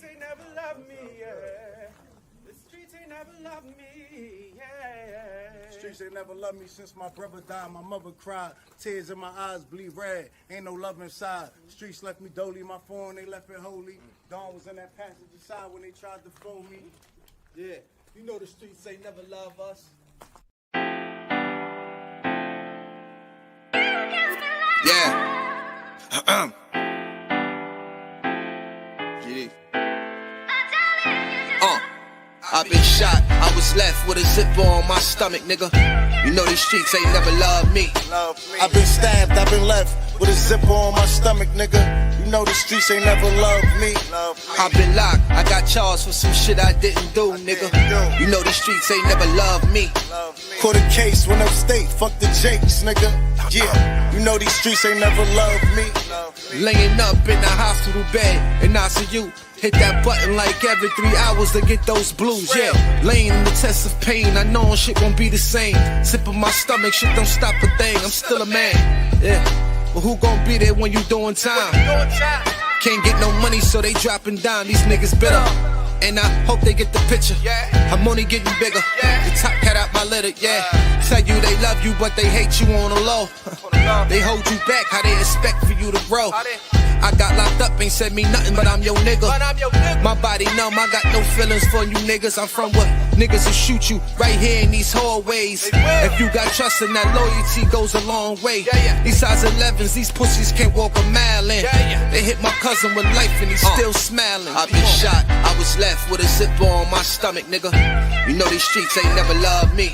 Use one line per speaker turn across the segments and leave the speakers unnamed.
ain't never loved me, yeah. The streets ain't never loved me, yeah.
Streets ain't never loved me since my brother died. My mother cried, tears in my eyes bleed red. Ain't no love inside. Streets left me dolly, my phone they left it holy. Dawn was in that passenger side when they tried to phone me.
Yeah, you know the streets ain't never love us.
Yeah. I've been shot, I was left with a zipper on my stomach, nigga. You know these streets ain't never loved me.
I've been stabbed, I've been left with a zipper on my stomach, nigga. You know the streets ain't never loved me.
I've been locked, I got charged for some shit I didn't do, nigga. You know these streets ain't never loved me.
Caught a case, went upstate, fuck the Jakes, nigga. Yeah, you know these streets ain't never loved me.
Laying up in the hospital bed in ICU. Hit that button like every 3 hours to get those blues, yeah. Laying in the test of pain, I know shit won't be the same. Sipping my stomach, shit don't stop a thing, I'm still a man, yeah. But who gon' be there when you doing time? Can't get no money, so they dropping down, these niggas bitter. And I hope they get the picture, I'm only getting bigger. The top cat out my litter, yeah. Tell you they love you, but they hate you on the low. They hold you back, how they expect for you to grow. I got locked up, ain't said me nothing, but I'm your nigga. My body numb, I got no feelings for you niggas. I'm from what niggas will shoot you right here in these hallways. If you got trust in that loyalty goes a long way. These size 11s, these pussies can't walk a mile in. They hit my cousin with life and he's still smiling. I been shot, I was left with a zipper on my stomach, nigga. You know these streets ain't never loved me.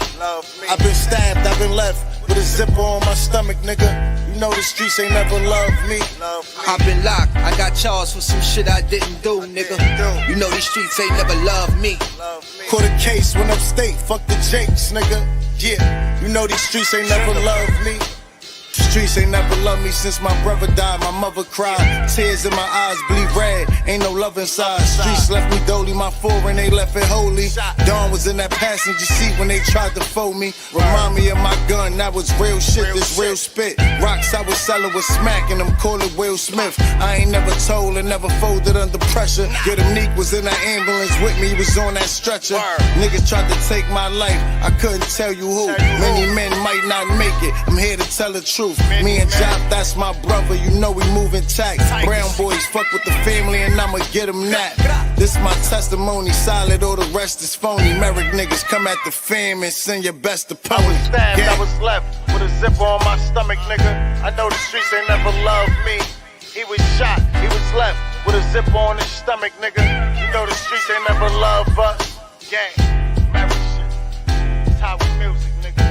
I've been stabbed, I've been left with a zipper on my stomach, nigga. You know the streets ain't never loved me.
I've been locked, I got charged for some shit I didn't do, nigga. You know these streets ain't never loved me.
Caught a case, went upstate, fuck the Jakes, nigga. Yeah, you know these streets ain't never loved me. Streets ain't never loved me since my brother died. My mother cried, tears in my eyes bleed red. Ain't no love inside. Streets left me dolly, my foreign they left it holy. Dawn was in that passenger seat when they tried to fold me. Remind me of my gun, that was real shit, this real spit. Rocks I was selling was smacking them, call it Will Smith. I ain't never told and never folded under pressure. Yeah, the Neek was in that ambulance with me, he was on that stretcher. Niggas tried to take my life, I couldn't tell you who. Many men might not make it, I'm here to tell the truth. Me and Jop, that's my brother, you know we moving tight. Brown boys fuck with the family and I'ma get them that. This my testimony, solid, all the rest is phony. Merrick niggas come at the fam and send your best opponent. I was stabbed, I was left with a zipper on my stomach, nigga. I know the streets ain't never loved me. He was shot, he was left with a zipper on his stomach, nigga. You know the streets ain't never loved us. Gang, Merrick shit, Tower music, nigga.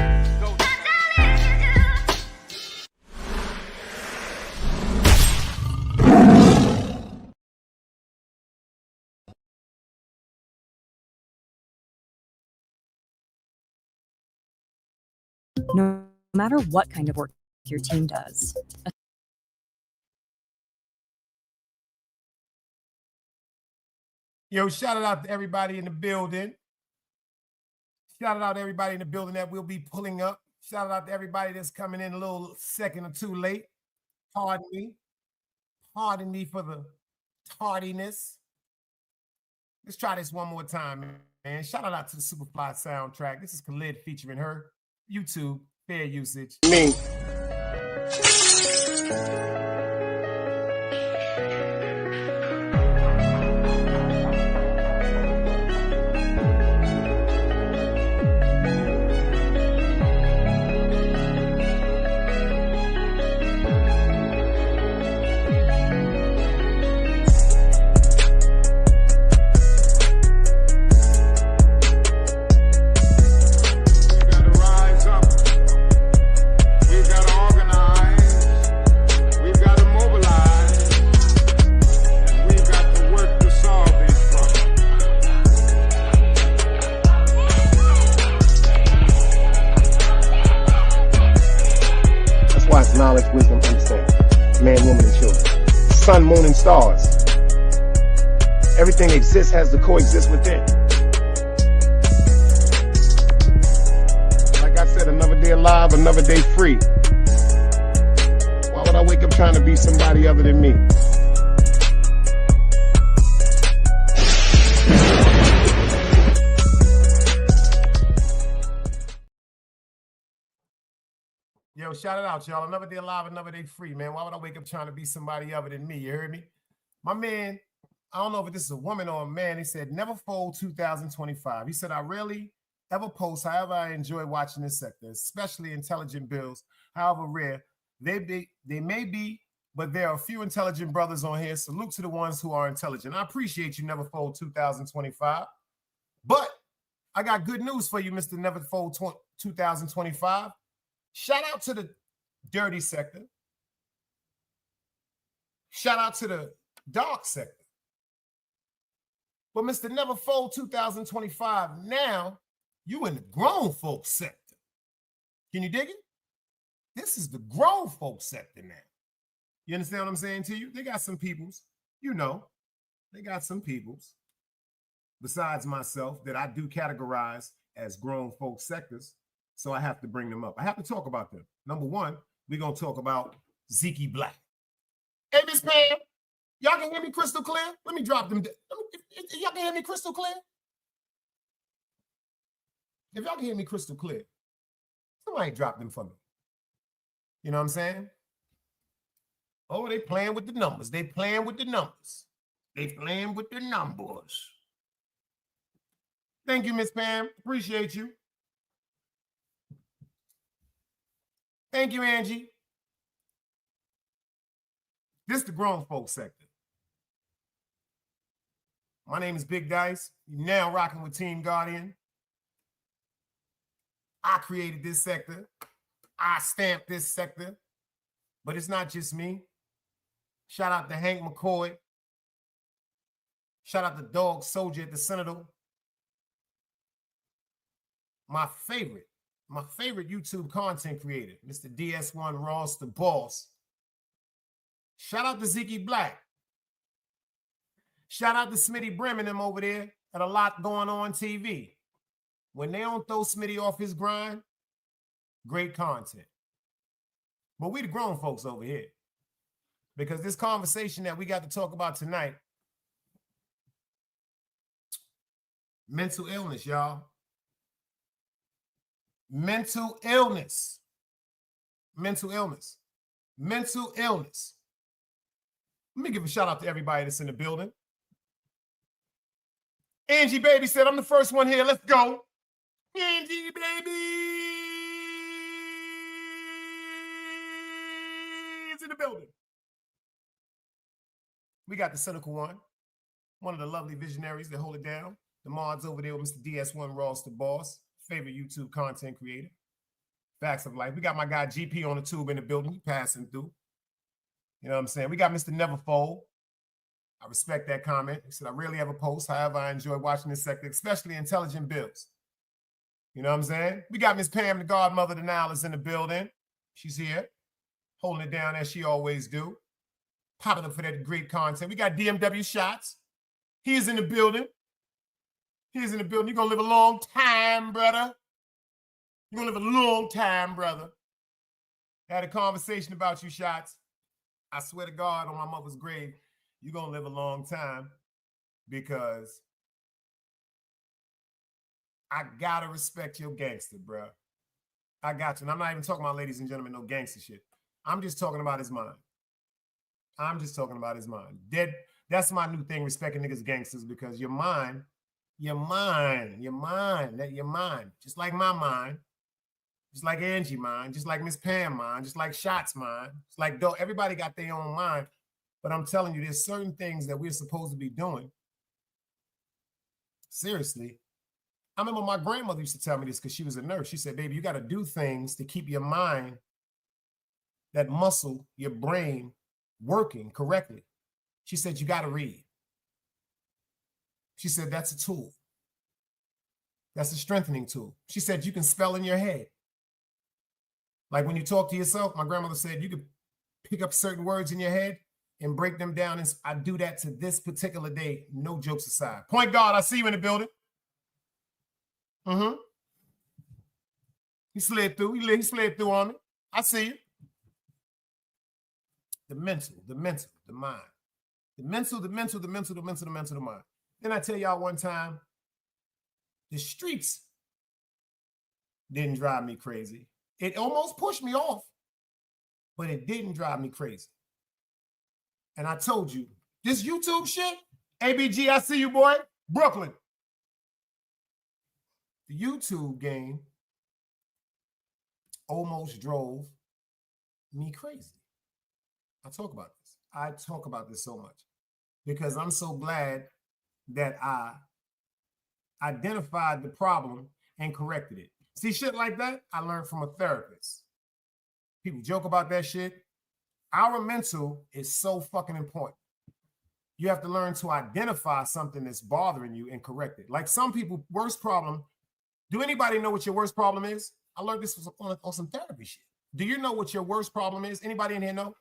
No matter what kind of work your team does.
Yo, shout it out to everybody in the building. Shout it out to everybody in the building that will be pulling up. Shout it out to everybody that's coming in a little second or two late. Pardon me. Pardon me for the tardiness. Let's try this one more time, man. Shout out to the Superfly soundtrack. This is Khalid featuring her. YouTube, fair usage.
Me.
Knowledge, wisdom, understanding. Man, woman, and children. Sun, moon, and stars. Everything exists has to coexist within. Like I said, another day alive, another day free. Why would I wake up trying to be somebody other than me?
shout it out, y'all. Another day alive, another day free, man. Why would I wake up trying to be somebody other than me? You heard me? My man, I don't know if this is a woman or a man. He said, never fold 2025. He said, I rarely ever post. However, I enjoy watching this sector, especially intelligent bills. However rare they may be, but there are a few intelligent brothers on here. Salute to the ones who are intelligent. I appreciate you, Never Fold 2025. But I got good news for you, Mr. Never Fold 2025. Shout out to the dirty sector. Shout out to the dark sector. But Mr. Never Fold 2025, now you in the grown folks sector. Can you dig it? This is the grown folks sector now. You understand what I'm saying to you? They got some peoples, they got some peoples besides myself that I do categorize as grown folks sectors. So I have to bring them up. I have to talk about them. Number one, we're going to talk about Zeke Black. Hey, Miss Pam, y'all can hear me crystal clear? Let me drop them. If y'all can hear me crystal clear? If y'all can hear me crystal clear, somebody drop them for me. You know what I'm saying? Oh, they playing with the numbers. They playing with the numbers. They playing with the numbers. Thank you, Miss Pam. Appreciate you. Thank you, Angie. This is the grown folks sector. My name is Big Dice. You're now rocking with Team Guardian. I created this sector. I stamped this sector. But it's not just me. Shout out to Hank McCoy. Shout out to Dog Soldier at the Sentinel. My favorite YouTube content creator, Mr. DS1 Ross the Boss. Shout out to Zeke Black. Shout out to Smitty Brim and them over there at A Lot Going On TV. When they don't throw Smitty off his grind, great content. But we the grown folks over here. Because this conversation that we got to talk about tonight, mental illness, y'all. Mental illness. Mental illness. Mental illness. Let me give a shout out to everybody that's in the building. Angie Baby said, I'm the first one here. Let's go. Angie Baby is in the building. We got the cynical one of the lovely visionaries that hold it down. The mods over there with Mr. DS1 Ross the Boss, favorite YouTube content creator. Facts of life. We got my guy GP on the tube in the building, passing through. You know what I'm saying? We got Mr. Neverfold. I respect that comment. He said, I rarely ever post. However, I enjoy watching this sector, especially intelligent bills. You know what I'm saying? We got Miss Pam, the godmother, the Nile is in the building. She's here, holding it down as she always do. Popping up for that great content. We got DMW Shots. He's in the building. He's in the building. You're going to live a long time, brother. You're going to live a long time, brother. Had a conversation about you, Shots. I swear to God on my mother's grave, you're going to live a long time because I got to respect your gangster, bro. I got you. And I'm not even talking about, ladies and gentlemen, no gangster shit. I'm just talking about his mind. I'm just talking about his mind. That's my new thing, respecting niggas gangsters, because your mind, just like my mind, just like Angie mind, just like Miss Pam mind, just like Shots mind, it's like everybody got their own mind. But I'm telling you, there's certain things that we're supposed to be doing. Seriously. I remember my grandmother used to tell me this because she was a nurse. She said, baby, you got to do things to keep your mind, that muscle, your brain working correctly. She said, you got to read. She said, that's a tool. That's a strengthening tool. She said, you can spell in your head. Like when you talk to yourself, my grandmother said, you could pick up certain words in your head and break them down. And I do that to this particular day. No jokes aside. Point guard, I see you in the building. Mm-hmm. He slid through. He slid through on me. I see you. The mental, the mind. The mental, the mind. Then I tell y'all one time, the streets didn't drive me crazy. It almost pushed me off but it didn't drive me crazy. And I told you, this YouTube shit, ABG, I see you, boy. Brooklyn. The YouTube game almost drove me crazy. I talk about this. I talk about this so much because I'm so glad that I identified the problem and corrected it. See, shit like that, I learned from a therapist. People joke about that shit. Our mental is so fucking important. You have to learn to identify something that's bothering you and correct it. Like some people, worst problem. Do anybody know what your worst problem is? I learned this on some therapy shit. Do you know what your worst problem is? Anybody in here know?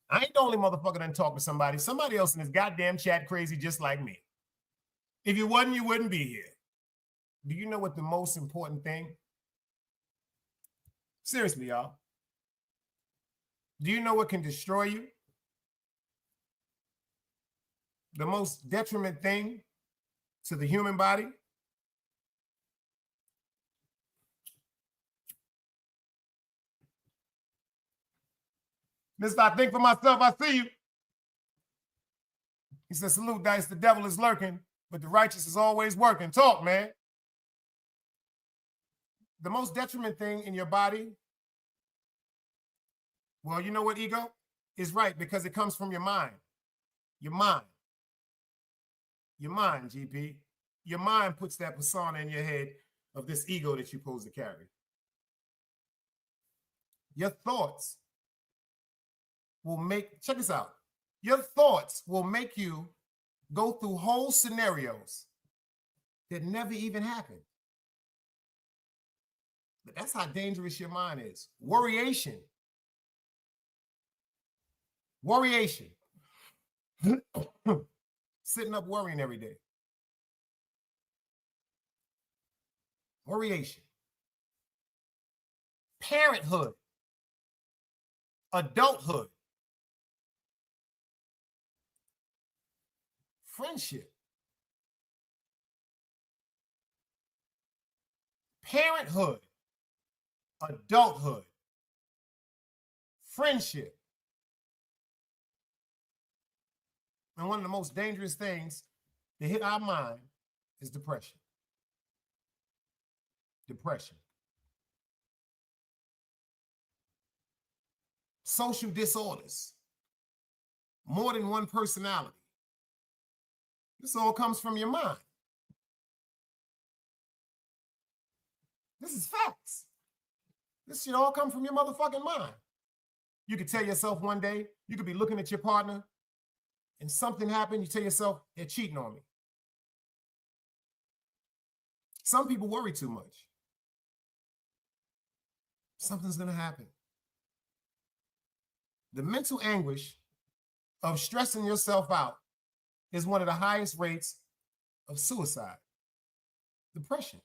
I ain't the only motherfucker that talk to somebody. Somebody else in this goddamn chat crazy just like me. If you wasn't, you wouldn't be here. Do you know what the most important thing? Seriously, y'all. Do you know what can destroy you? The most detriment thing to the human body? Mister, I think for myself, I see you. He said, salute, Dice, the devil is lurking, but the righteous is always working. Talk, man. The most detriment thing in your body, well, you know what, ego? Is right, because it comes from your mind. Your mind. Your mind, GP. Your mind puts that persona in your head of this ego that you're supposed to carry. Your thoughts will make, check this out. Your thoughts will make you go through whole scenarios that never even happened. But that's how dangerous your mind is. Worryation. Worryation. Sitting up worrying every day. Worryation. Parenthood. Adulthood. Friendship. Parenthood. Adulthood. Friendship. And one of the most dangerous things that hit our mind is depression. Depression. Social disorders. More than one personality. This all comes from your mind. This is facts. This should all come from your motherfucking mind. You could tell yourself one day, you could be looking at your partner and something happened, you tell yourself, they're cheating on me. Some people worry too much. Something's gonna happen. The mental anguish of stressing yourself out is one of the highest rates of suicide, depression.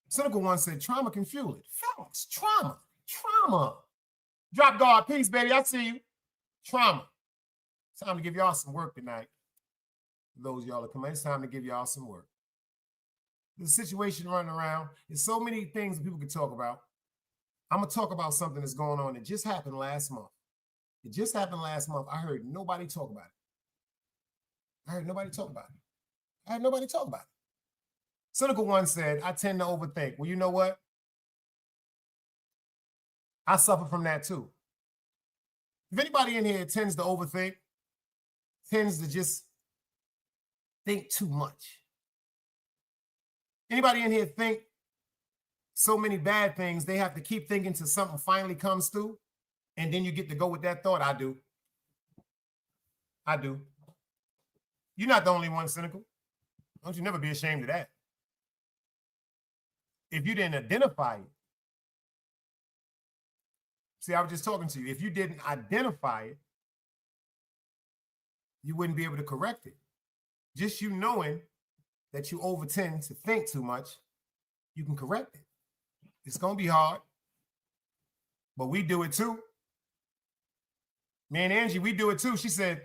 Cynical one said, trauma can fuel it. Facts, trauma. Drop guard, peace, baby, I see you. Trauma. It's time to give y'all some work tonight. For those of y'all that come in, it's time to give y'all some work. There's a situation running around. There's so many things that people can talk about. I'm going to talk about something that's going on that just happened last month. It just happened last month. I heard nobody talk about it. I heard nobody talk about it. Cynical one said, I tend to overthink. Well, you know what? I suffer from that too. If anybody in here tends to overthink, tends to just think too much. Anybody in here think so many bad things, they have to keep thinking till something finally comes through, and then you get to go with that thought? I do. You're not the only one, cynical. Don't you never be ashamed of that. If you didn't identify it, see, I was just talking to you. If you didn't identify it, you wouldn't be able to correct it. Just you knowing that you overtend to think too much, you can correct it. It's going to be hard, but we do it too. Me and Angie, we do it too. She said,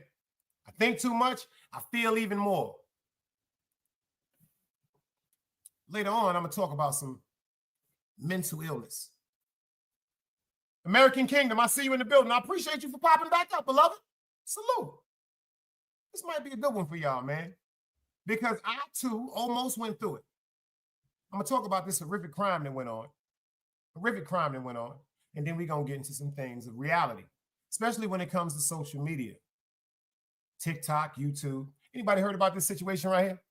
I think too much, I feel even more. Later on, I'm going to talk about some mental illness. American Kingdom, I see you in the building. I appreciate you for popping back up, beloved. Salute. This might be a good one for y'all, man, because I, too, almost went through it. I'm going to talk about this horrific crime that went on. And then we're going to get into some things of reality, especially when it comes to social media. TikTok, YouTube. Anybody heard about this situation right here?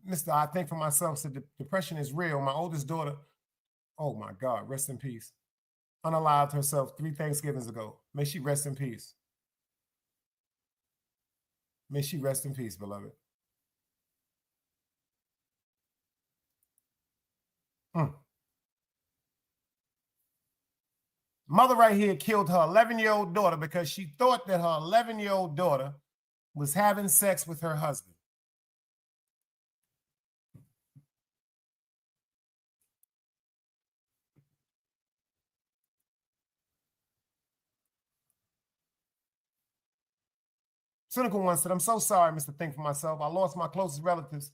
Mr. I think for myself, said depression is real. My oldest daughter, oh my God, rest in peace, unalived herself 3 Thanksgivings ago. May she rest in peace. May she rest in peace, beloved. Mother right here killed her 11-year-old daughter because she thought that her 11-year-old daughter was having sex with her husband. Cynical one said, I'm so sorry, Mr. Think for myself. I lost my closest relatives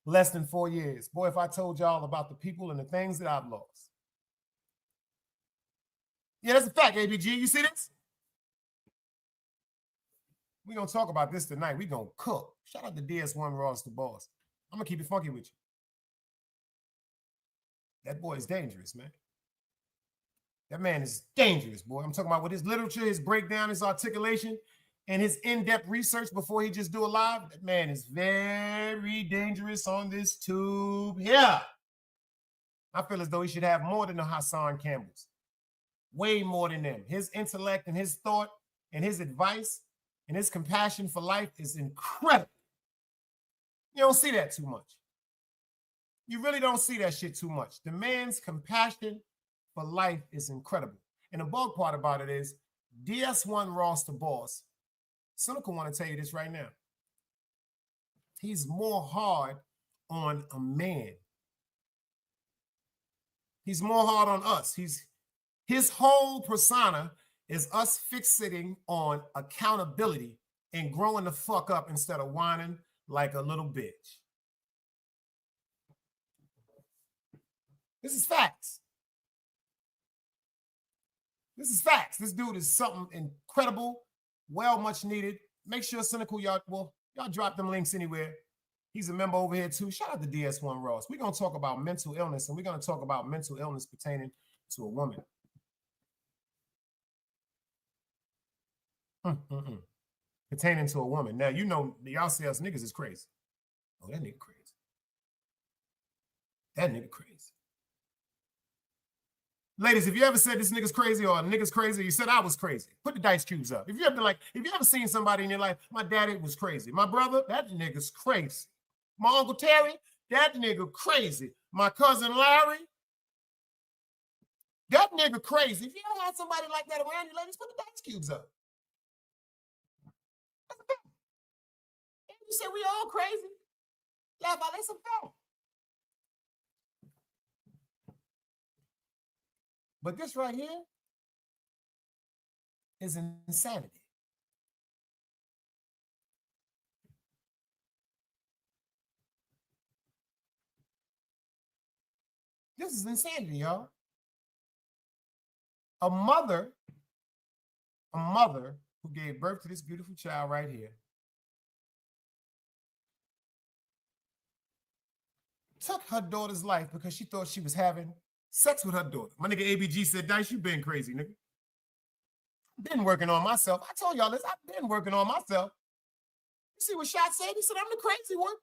less than 4 years. Boy, if I told y'all about the people and the things that I've lost. Yeah, that's a fact, ABG. You see this? We're going to talk about this tonight. We're going to cook. Shout out to DS1 Ross the boss. I'm going to keep it funky with you. That boy is dangerous, man. That man is dangerous, boy. I'm talking about with his literature, his breakdown, his articulation, and his in-depth research before he just do a live. That man is very dangerous on this tube here. I feel as though he should have more than the Hassan Campbells. Way more than them. His intellect and his thought and his advice and his compassion for life is incredible. You don't see that too much. You really don't see that shit too much. The man's compassion for life is incredible. And the bug part about it is DS1 Ross the boss. Cynical want to tell you this right now. He's more hard on a man. He's more hard on us. His whole persona is us fixating on accountability and growing the fuck up instead of whining like a little bitch. This is facts. This is facts. This dude is something incredible, well, much needed. Make sure Cynical, y'all drop them links anywhere. He's a member over here too. Shout out to DS1 Ross. We're going to talk about mental illness, and we're going to talk about mental illness pertaining to a woman. Pertaining to a woman. Now, you know, y'all say us niggas is crazy. Oh, that nigga crazy. That nigga crazy. Ladies, if you ever said this nigga's crazy or a nigga's crazy, you said I was crazy, put the dice cubes up. If you ever seen somebody in your life, my daddy was crazy. My brother, that nigga's crazy. My Uncle Terry, that nigga crazy. My cousin Larry, that nigga crazy. If you ever had somebody like that around you, ladies, put the dice cubes up. That's a fact. And you say we all crazy. Laugh out, that's a fact. But this right here is insanity. This is insanity, y'all. A mother who gave birth to this beautiful child right here took her daughter's life because she thought she was having sex with her daughter. My nigga ABG said, Dice, you been crazy, nigga. Been working on myself. I told y'all this. I've been working on myself. You see what Shot said? He said, I'm the crazy one.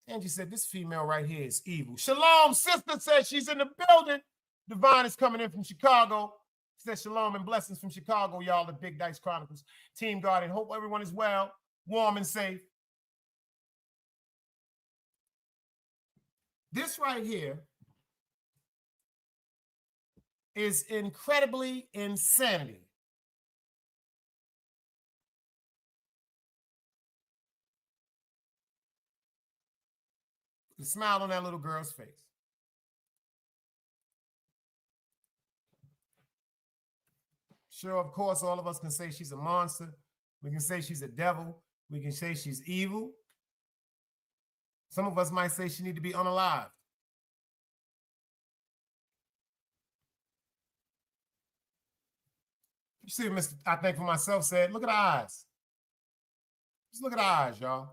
Angie said, this female right here is evil. Shalom, sister says she's in the building. Divine is coming in from Chicago. Says shalom and blessings from Chicago, y'all, the Big Dice Chronicles. Team Garden. Hope everyone is well, warm and safe. This right here is incredibly insanity. The smile on that little girl's face. Sure, of course, all of us can say she's a monster. We can say she's a devil. We can say she's evil. Some of us might say she need to be unalived. You see what Mr. I Think for Myself said? Look at the eyes. Just look at the eyes, y'all.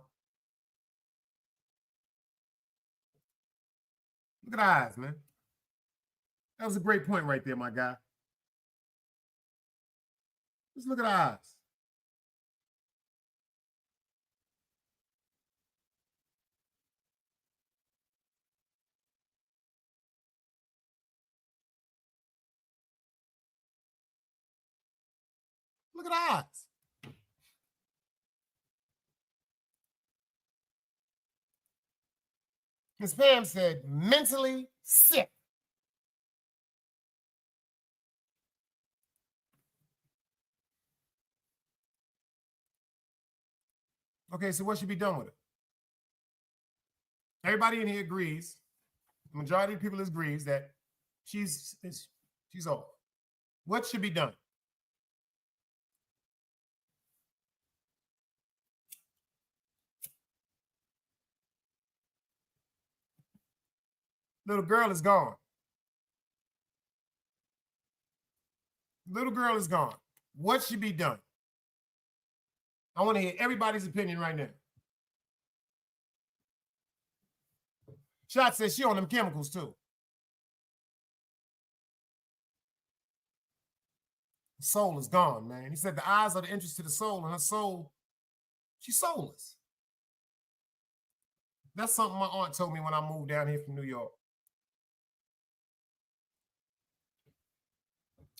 Look at the eyes, man. That was a great point right there, my guy. Just look at the eyes. Look at the eyes. Miss Pam said, mentally sick. Okay, so what should be done with it? Everybody in here agrees, the majority of people agrees that she's old. What should be done? Little girl is gone. Little girl is gone. What should be done? I want to hear everybody's opinion right now. Shot says she on them chemicals too. The soul is gone, man. He said the eyes are the interest to the soul, and her soul, she's soulless. That's something my aunt told me when I moved down here from New York.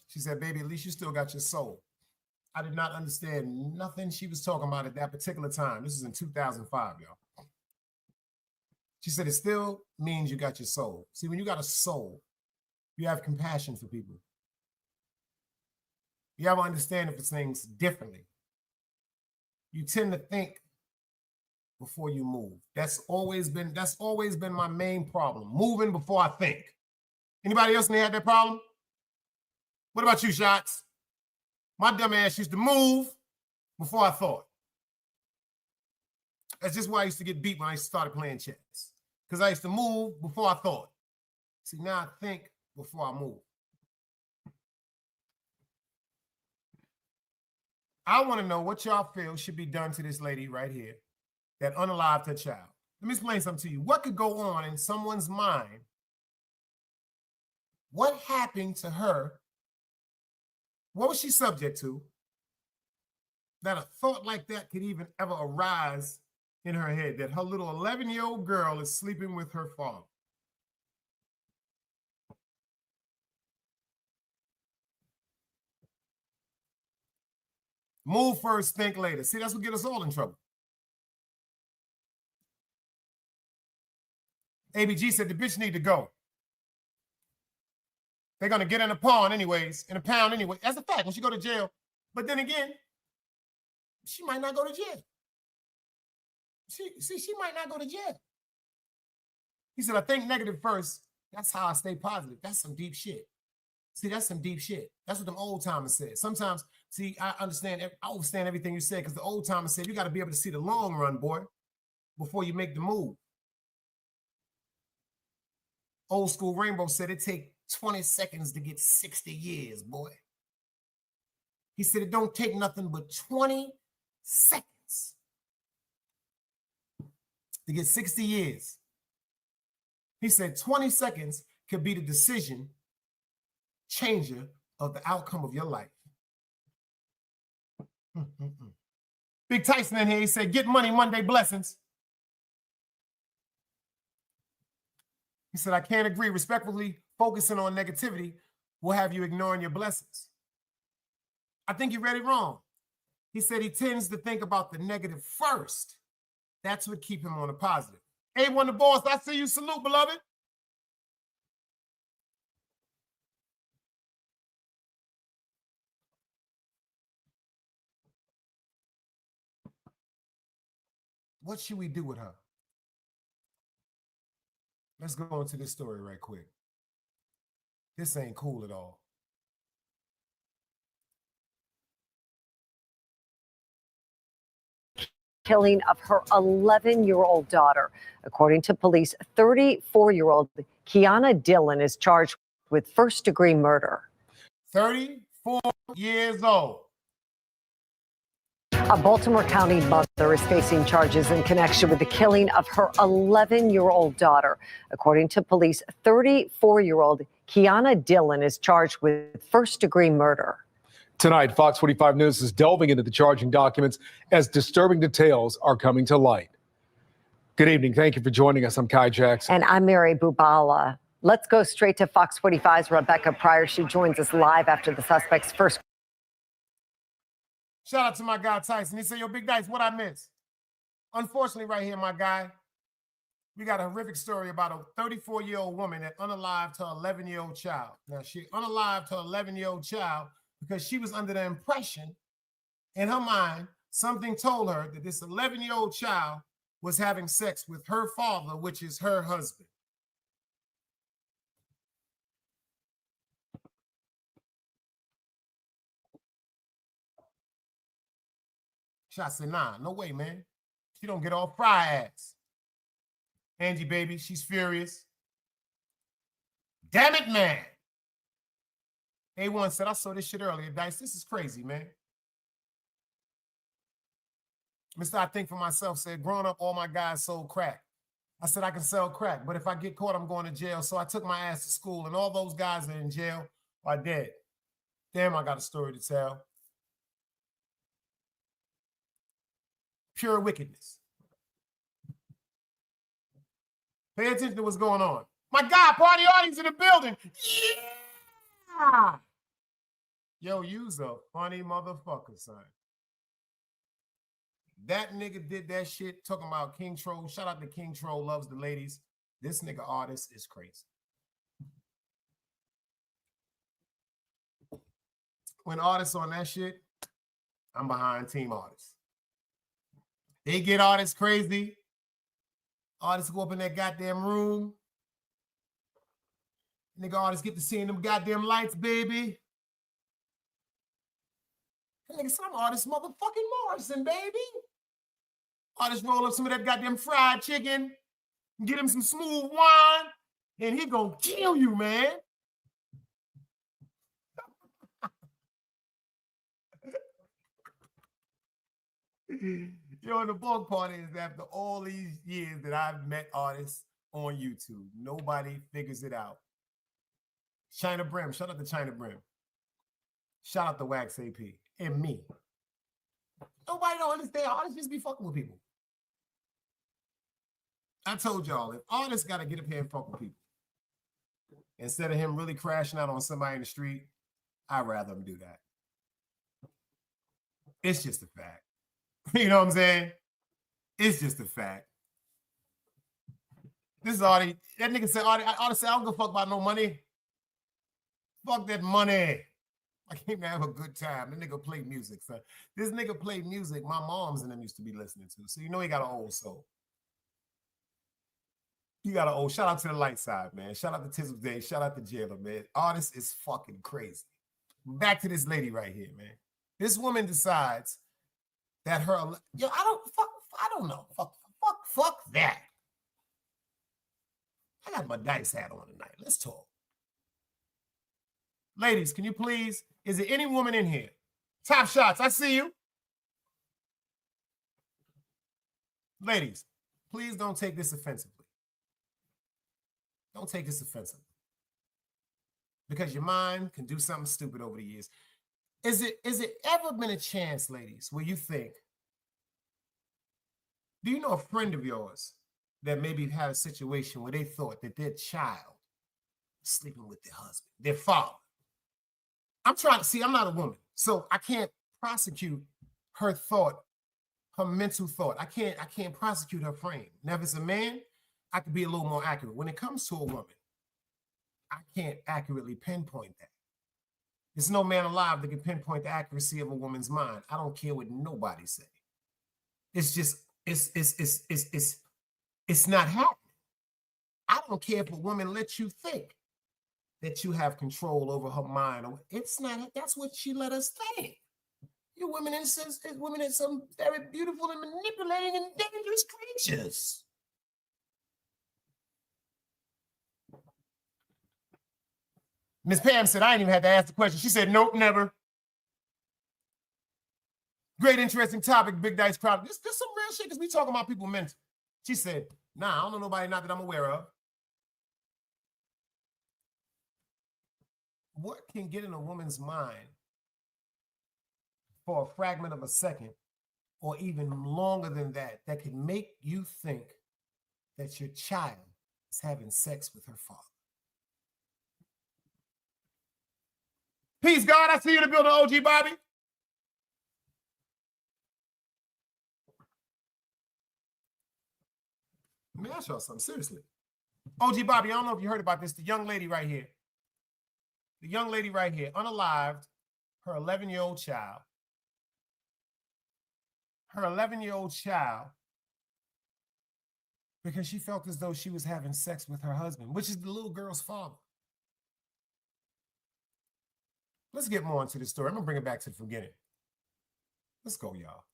She said, baby, at least you still got your soul. I did not understand nothing she was talking about at that particular time. This is in 2005, y'all. She said, it still means you got your soul. See, when you got a soul, you have compassion for people. You have an understanding for things differently. You tend to think before you move. That's always been my main problem. Moving before I think. Anybody else had that problem? What about you, Shots? My dumb ass used to move before I thought. That's just why I used to get beat when I started playing chess. Because I used to move before I thought. See, now I think before I move. I want to know what y'all feel should be done to this lady right here that unalived her child. Let me explain something to you. What could go on in someone's mind? What happened to her? What was she subject to that a thought like that could even ever arise in her head, that her little 11-year-old girl is sleeping with her father? Move first, think later. See, that's what gets us all in trouble. ABG said the bitch need to go. They're going to get in a pound anyways, in a pound anyway. That's a fact when she go to jail. But then again, she might not go to jail. She might not go to jail. He said, I think negative first. That's how I stay positive. That's some deep shit. See, that's some deep shit. That's what them old timers said. Sometimes, see, I understand everything you said, because the old timers said you got to be able to see the long run, boy, before you make the move. Old school Rainbow said it take 20 seconds to get 60 years, boy. He said it don't take nothing but 20 seconds to get 60 years. He said 20 seconds could be the decision changer of the outcome of your life. Big Tyson in here, he said, get money, Monday blessings. He said, I can't agree. Respectfully, focusing on negativity will have you ignoring your blessings. I think you read it wrong. He said he tends to think about the negative first. That's what keeps him on the positive. A1 the boss, I see you. Salute, beloved. What should we do with her? Let's go into this story right quick. This ain't cool at all.
killing of her 11-year-old daughter. According to police, 34-year-old Kiana Dillon is charged with first-degree murder.
34 years old.
A Baltimore County mother is facing charges in connection with the killing of her 11-year-old daughter. According to police, 34-year-old Kiana Dillon is charged with first-degree murder.
Tonight, Fox 45 News is delving into the charging documents as disturbing details are coming to light. Good evening. Thank you for joining us. I'm Kai Jackson.
And I'm Mary Bubala. Let's go straight to Fox 45's Rebecca Pryor. She joins us live after the suspect's first.
Shout out to my guy Tyson. He said, yo, Big Dice, what I miss? Unfortunately, right here, my guy, we got a horrific story about a 34-year-old woman that unalived her 11-year-old child. Now, she unalived her 11-year-old child because she was under the impression, in her mind, something told her that this 11-year-old child was having sex with her father, which is her husband. I said, nah, no way, man. She don't get all fry ass. Angie, baby, she's furious. Damn it, man. A1 said, I saw this shit earlier, Dice. This is crazy, man. Mr. I Think For Myself said, growing up, all my guys sold crack. I said, I can sell crack, but if I get caught, I'm going to jail. So I took my ass to school, and all those guys that are in jail are dead. Damn, I got a story to tell. Pure wickedness. Pay attention to what's going on. My God, party audience in the building. Yeah. Yo, you's a funny motherfucker, son. That nigga did that shit talking about King Troll. Shout out to King Troll, loves the ladies. This nigga artist is crazy. When artists on that shit, I'm behind team artists. They get artists crazy. Artists go up in that goddamn room. Nigga artists get to seeing them goddamn lights, baby. Nigga, some artists motherfucking Morrison, baby. Artists roll up some of that goddamn fried chicken, get him some smooth wine, and he gonna kill you, man. Yo, the bug part is after all these years that I've met artists on YouTube, nobody figures it out. China Brim, shout out to China Brim. Shout out to Wax AP and me. Nobody don't understand. Artists just be fucking with people. I told y'all, if artists got to get up here and fuck with people, instead of him really crashing out on somebody in the street, I'd rather him do that. It's just a fact. You know what I'm saying? It's just a fact. This is Artie. That nigga said, Artie said, I don't give a fuck about no money. Fuck that money. I came to have a good time. The nigga play music, son. This nigga played music my moms and them used to be listening to. So you know he got an old soul. You got an old. Shout out to the light side, man. Shout out to Tizzle Day. Shout out to Jailer, man. Artist is fucking crazy. Back to this lady right here, man. This woman decides that her, yo, I don't know. Fuck that. I got my dice hat on tonight. Let's talk. Ladies, can you please, is there any woman in here? Top shots, I see you. Ladies, please don't take this offensively. Don't take this offensively. Because your mind can do something stupid over the years. Is it ever been a chance, ladies, where you think, do you know a friend of yours that maybe had a situation where they thought that their child was sleeping with their husband, their father? I'm trying to see, I'm not a woman, so I can't prosecute her thought, her mental thought. I can't prosecute her frame. Now, if it's a man, I could be a little more accurate. When it comes to a woman, I can't accurately pinpoint that. There's no man alive that can pinpoint the accuracy of a woman's mind. I don't care what nobody say. It's just, it's not happening. I don't care if a woman lets you think that you have control over her mind. It's not, that's what she let us think. You women are some very beautiful and manipulating and dangerous creatures. Miss Pam said, I ain't even had to ask the question. She said, nope, never. Great, interesting topic, Big Dice Crowd. This some real shit because we talking about people mental. She said, nah, I don't know nobody not that I'm aware of. What can get in a woman's mind for a fragment of a second or even longer than that can make you think that your child is having sex with her father? Peace, God. I see you in the building, OG Bobby. Let me ask y'all something, seriously. OG Bobby, I don't know if you heard about this. The young lady right here. The young lady right here, unalived, her 11-year-old child. Her 11-year-old child, because she felt as though she was having sex with her husband, which is the little girl's father. Let's get more into this story. I'm going to bring it back to the beginning. Let's go, y'all.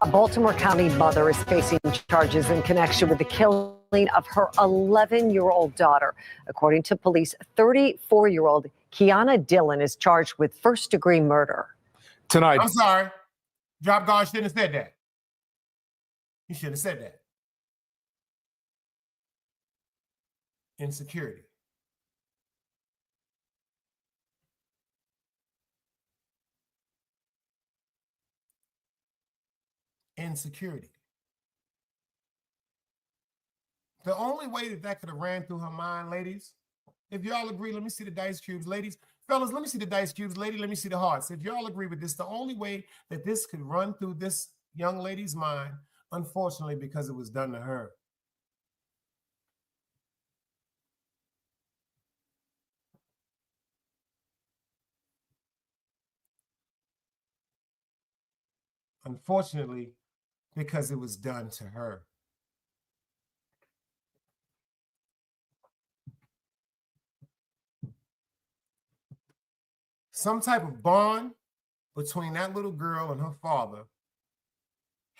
A Baltimore County mother is facing charges in connection with the killing of her 11-year-old daughter. According to police, 34-year-old Kiana Dillon is charged with first-degree murder.
Tonight.
I'm sorry. Drop guard shouldn't have said that. He shouldn't have said that. Insecurity. Insecurity. The only way that could have ran through her mind, ladies, if y'all agree, let me see the dice cubes, ladies. Fellas, let me see the dice cubes. Lady, let me see the hearts. If y'all agree with this, the only way that this could run through this young lady's mind, unfortunately, because it was done to her. Unfortunately, because it was done to her. Some type of bond between that little girl and her father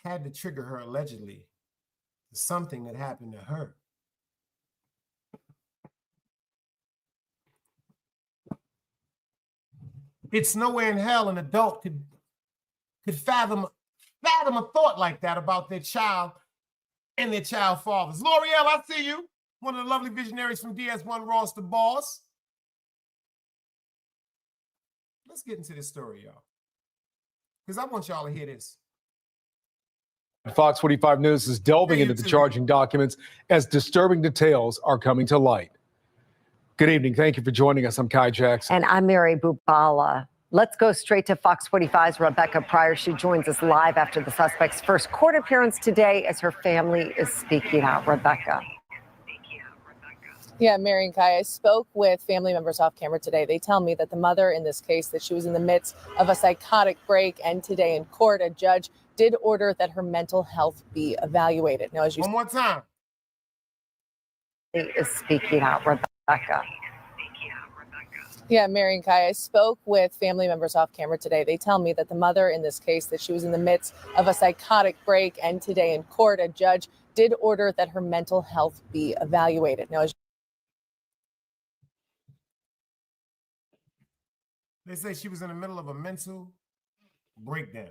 had to trigger her, allegedly, to something that happened to her. It's nowhere in hell an adult could fathom a thought like that about their child and their child fathers. L'Oreal, I see you. One of the lovely visionaries from DS1 Ross the Boss. Let's get into this story, y'all, because I want y'all to hear this.
Fox 45 News is delving into the charging documents as disturbing details are coming to light. Good evening. Thank you for joining us. I'm Kai Jackson.
And I'm Mary Bubala. Let's go straight to Fox 45's Rebecca Pryor. She joins us live after the suspect's first court appearance today as her family is speaking out. Rebecca.
Yeah, Mary and Kai, I spoke with family members off camera today. They tell me that the mother in this case, that she was in the midst of a psychotic break, and today in court, a judge did order that her mental health be evaluated. Now, as you
one more time,
is speaking out. Rebecca.
Yeah, Mary and Kai, I spoke with family members off camera today. They tell me that the mother in this case, that she was in the midst of a psychotic break, and today in court, a judge did order that her mental health be evaluated. Now, as
they say she was in the middle of a mental breakdown.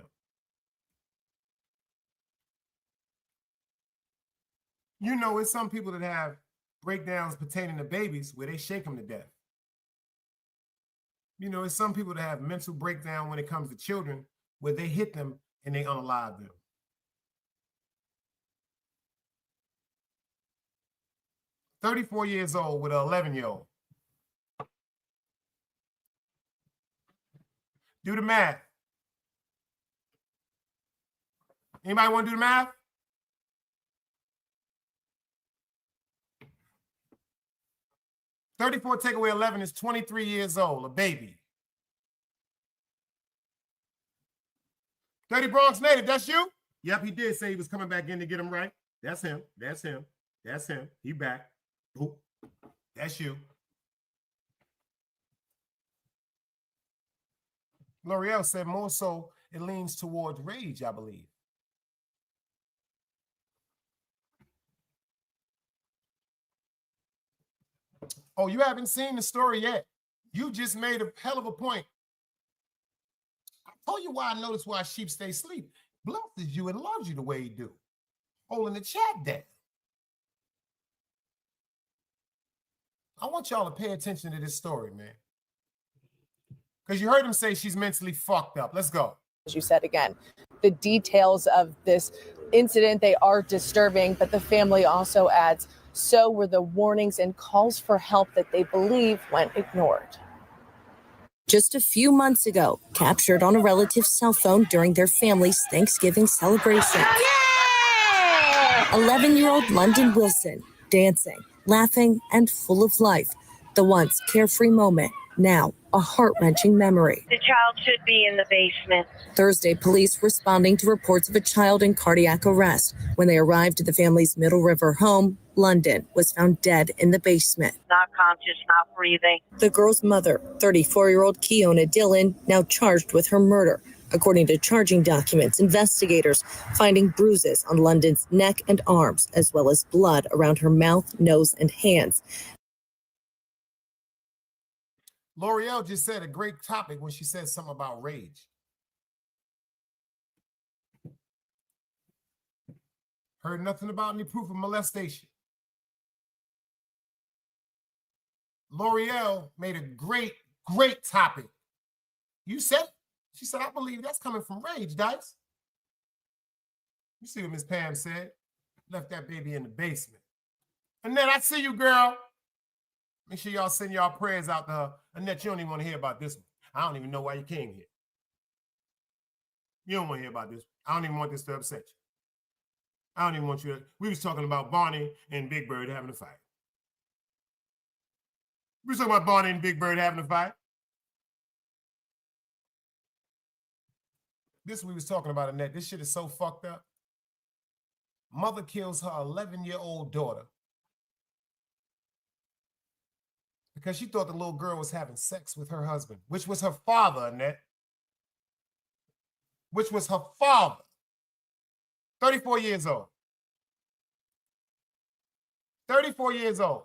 You know, it's some people that have breakdowns pertaining to babies where they shake them to death. You know, it's some people that have mental breakdown when it comes to children where they hit them and they unalive them. "34 years old with an 11-year-old. Do the math. Anybody want to do the math? "34 take away 11 is 23 years old, a baby. 30 Bronx native, that's you? Yep, he did say he was coming back in to get him right. That's him. That's him. That's him. He back. Oop. That's you. L'Oreal said more so it leans towards rage, I believe. Oh, you haven't seen the story yet. You just made a hell of a point. I told you why I noticed why sheep stay asleep. Blesses you and loves you the way he do. Holding the chat down. I want y'all to pay attention to this story, man. Because you heard him say she's mentally fucked up. Let's go.
As you said again, the details of this incident, they are disturbing, but the family also adds, so were the warnings and calls for help that they believe went ignored.
Just a few months ago, captured on a relative's cell phone during their family's Thanksgiving celebration. 11-year-old London Wilson, dancing, laughing, and full of life. The once carefree moment, now a heart-wrenching memory.
The child should be in the basement.
Thursday, police responding to reports of a child in cardiac arrest. When they arrived at the family's Middle River home, London was found dead in the basement.
Not conscious, not breathing.
The girl's mother, 34-year-old Kiona Dillon, now charged with her murder. According to charging documents, investigators finding bruises on London's neck and arms, as well as blood around her mouth, nose, and hands.
L'Oreal just said a great topic when she said something about rage. Heard nothing about any proof of molestation. L'Oreal made a great topic. You said, she said, I believe that's coming from rage, Dice. You see what Miss Pam said? Left that baby in the basement. Annette, I see you, girl. Make sure y'all send y'all prayers out to her. Annette, you don't even want to hear about this one. I don't even know why you came here. You don't want to hear about this. I don't even want this to upset you. I don't even want you to. We was talking about Barney and Big Bird having a fight. We was talking about Barney and Big Bird having a fight. This we was talking about, Annette. This shit is so fucked up. Mother kills her 11-year-old daughter because she thought the little girl was having sex with her husband, which was her father, Annette. Which was her father. 34 years old. 34 years old.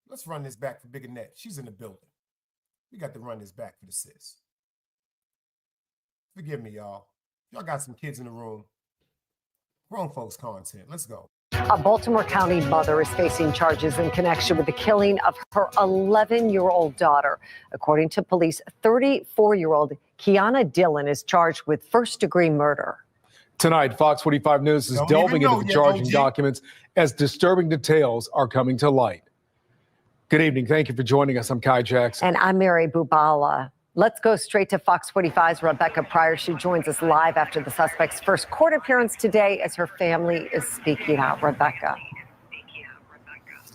Let's run this back for Big Annette. She's in the building. We got to run this back for the sis. Forgive me, y'all. Y'all got some kids in the room. Grown folks content. Let's go.
A Baltimore County mother is facing charges in connection with the killing of her 11-year-old daughter. According to police, 34-year-old Kiana Dillon is charged with first-degree murder.
Tonight, Fox 45 News is delving into the charging documents as disturbing details are coming to light. Good evening. Thank you for joining us. I'm Kai Jackson.
And I'm Mary Bubala. Let's go straight to Fox 45's Rebecca Pryor. She joins us live after the suspect's first court appearance today as her family is speaking out. Rebecca.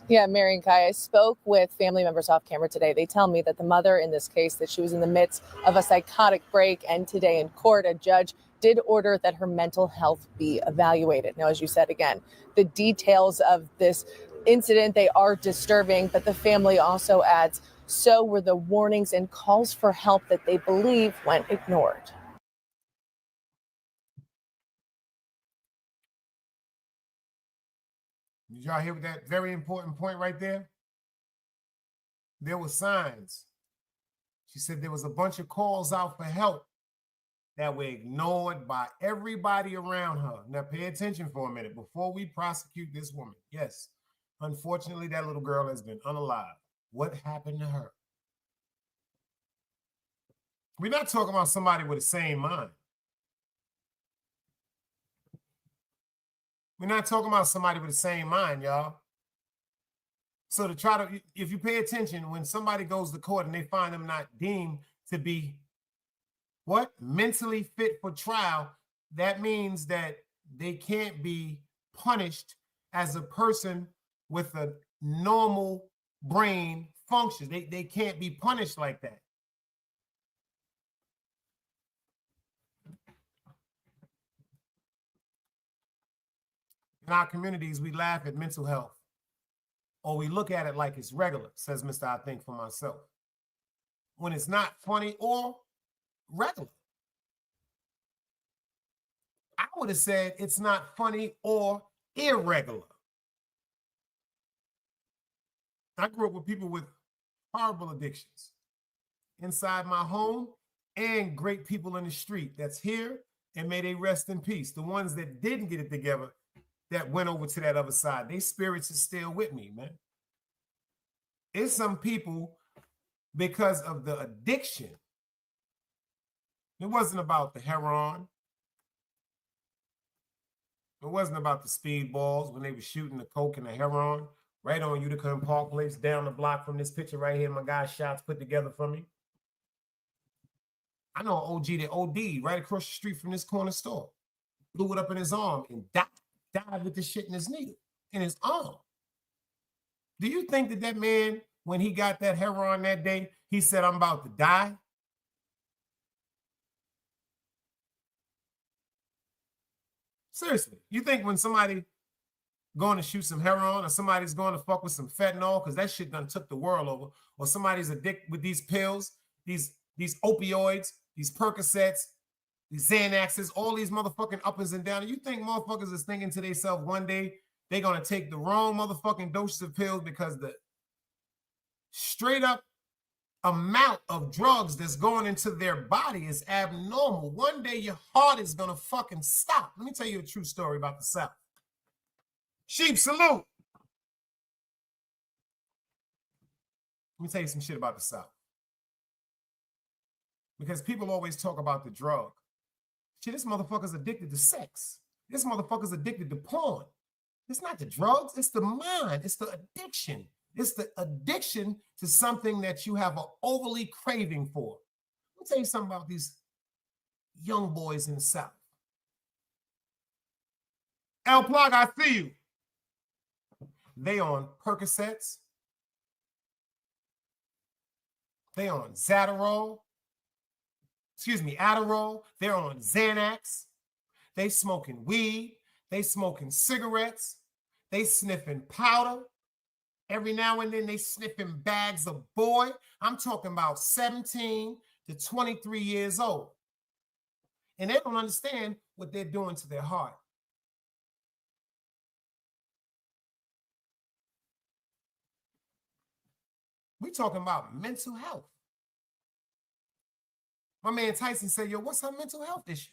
Yeah, Mary and Kai, I spoke with family members off camera today. They tell me that the mother in this case, that she was in the midst of a psychotic break, and today in court, a judge did order that her mental health be evaluated. Now, as you said again, the details of this incident, they are disturbing, but the family also adds, so were the warnings and calls for help that they believe went ignored.
Did y'all hear that very important point right there? There were signs. She said there was a bunch of calls out for help that were ignored by everybody around her. Now pay attention for a minute before we prosecute this woman. Yes, unfortunately, that little girl has been unalived. What happened to her? We're not talking about somebody with the same mind. We're not talking about somebody with the same mind, y'all. So to try to, if you pay attention, when somebody goes to court and they find them not deemed to be what? Mentally fit for trial, that means that they can't be punished as a person with a normal brain functions. They can't be punished like that. In our communities, we laugh at mental health, or we look at it like it's regular, says Mr. I Think for Myself. when it's not funny or regular. I would have said it's not funny or irregular. I grew up with people with horrible addictions inside my home and great people in the street that's here, and may they rest in peace. The ones that didn't get it together, that went over to that other side, their spirits are still with me, man. It's some people, because of the addiction, it wasn't about the heroin. It wasn't about the speedballs when they were shooting the coke and the heroin right on Utica and Park Place, down the block from this picture right here. My guy's shots put together for me. I know an OG that OD'd right across the street from this corner store. Blew it up in his arm and died with the shit in his knee, in his arm. Do you think that that man, when he got that heroin that day, he said, I'm about to die? Seriously, you think when somebody going to shoot some heroin, or somebody's going to fuck with some fentanyl, because that shit done took the world over, or somebody's addicted with these pills, these opioids, these Percocets, these Xanaxes, all these motherfucking uppers and downers, you think motherfuckers is thinking to themselves one day they're going to take the wrong motherfucking doses of pills because the straight up amount of drugs that's going into their body is abnormal. One day your heart is going to fucking stop. Let me tell you a true story about the South. Sheep, salute. Let me tell you some shit about the South. Because people always talk about the drug. Shit, this motherfucker's addicted to sex. This motherfucker's addicted to porn. It's not the drugs, it's the mind, it's the addiction. It's the addiction to something that you have an overly craving for. Let me tell you something about these young boys in the South. El Plug, I see you. They on Percocets. They on Adderall. They're on Xanax. They smoking weed. They smoking cigarettes. They sniffing powder. Every now and then they sniffing bags of boy. I'm talking about 17 to 23 years old. And they don't understand what they're doing to their heart. We talking about mental health. My man Tyson said, yo, what's her mental health issue?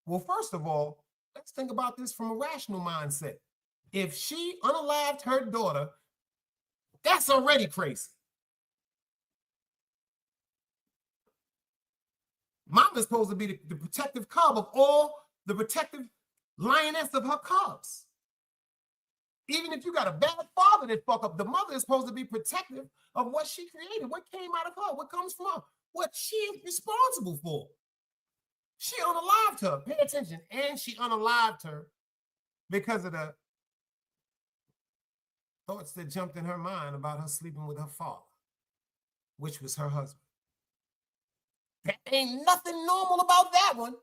Well, first of all, let's think about this from a rational mindset. If she unalived her daughter, that's already crazy. Mama's supposed to be the protective cub of all, the protective lioness of her cubs. Even if you got a bad father that fuck up, the mother is supposed to be protective of what she created, what came out of her, what comes from her, what she is responsible for. She unalived her. Pay attention. And she unalived her because of the thoughts that jumped in her mind about her sleeping with her father, which was her husband. There ain't nothing normal about that one.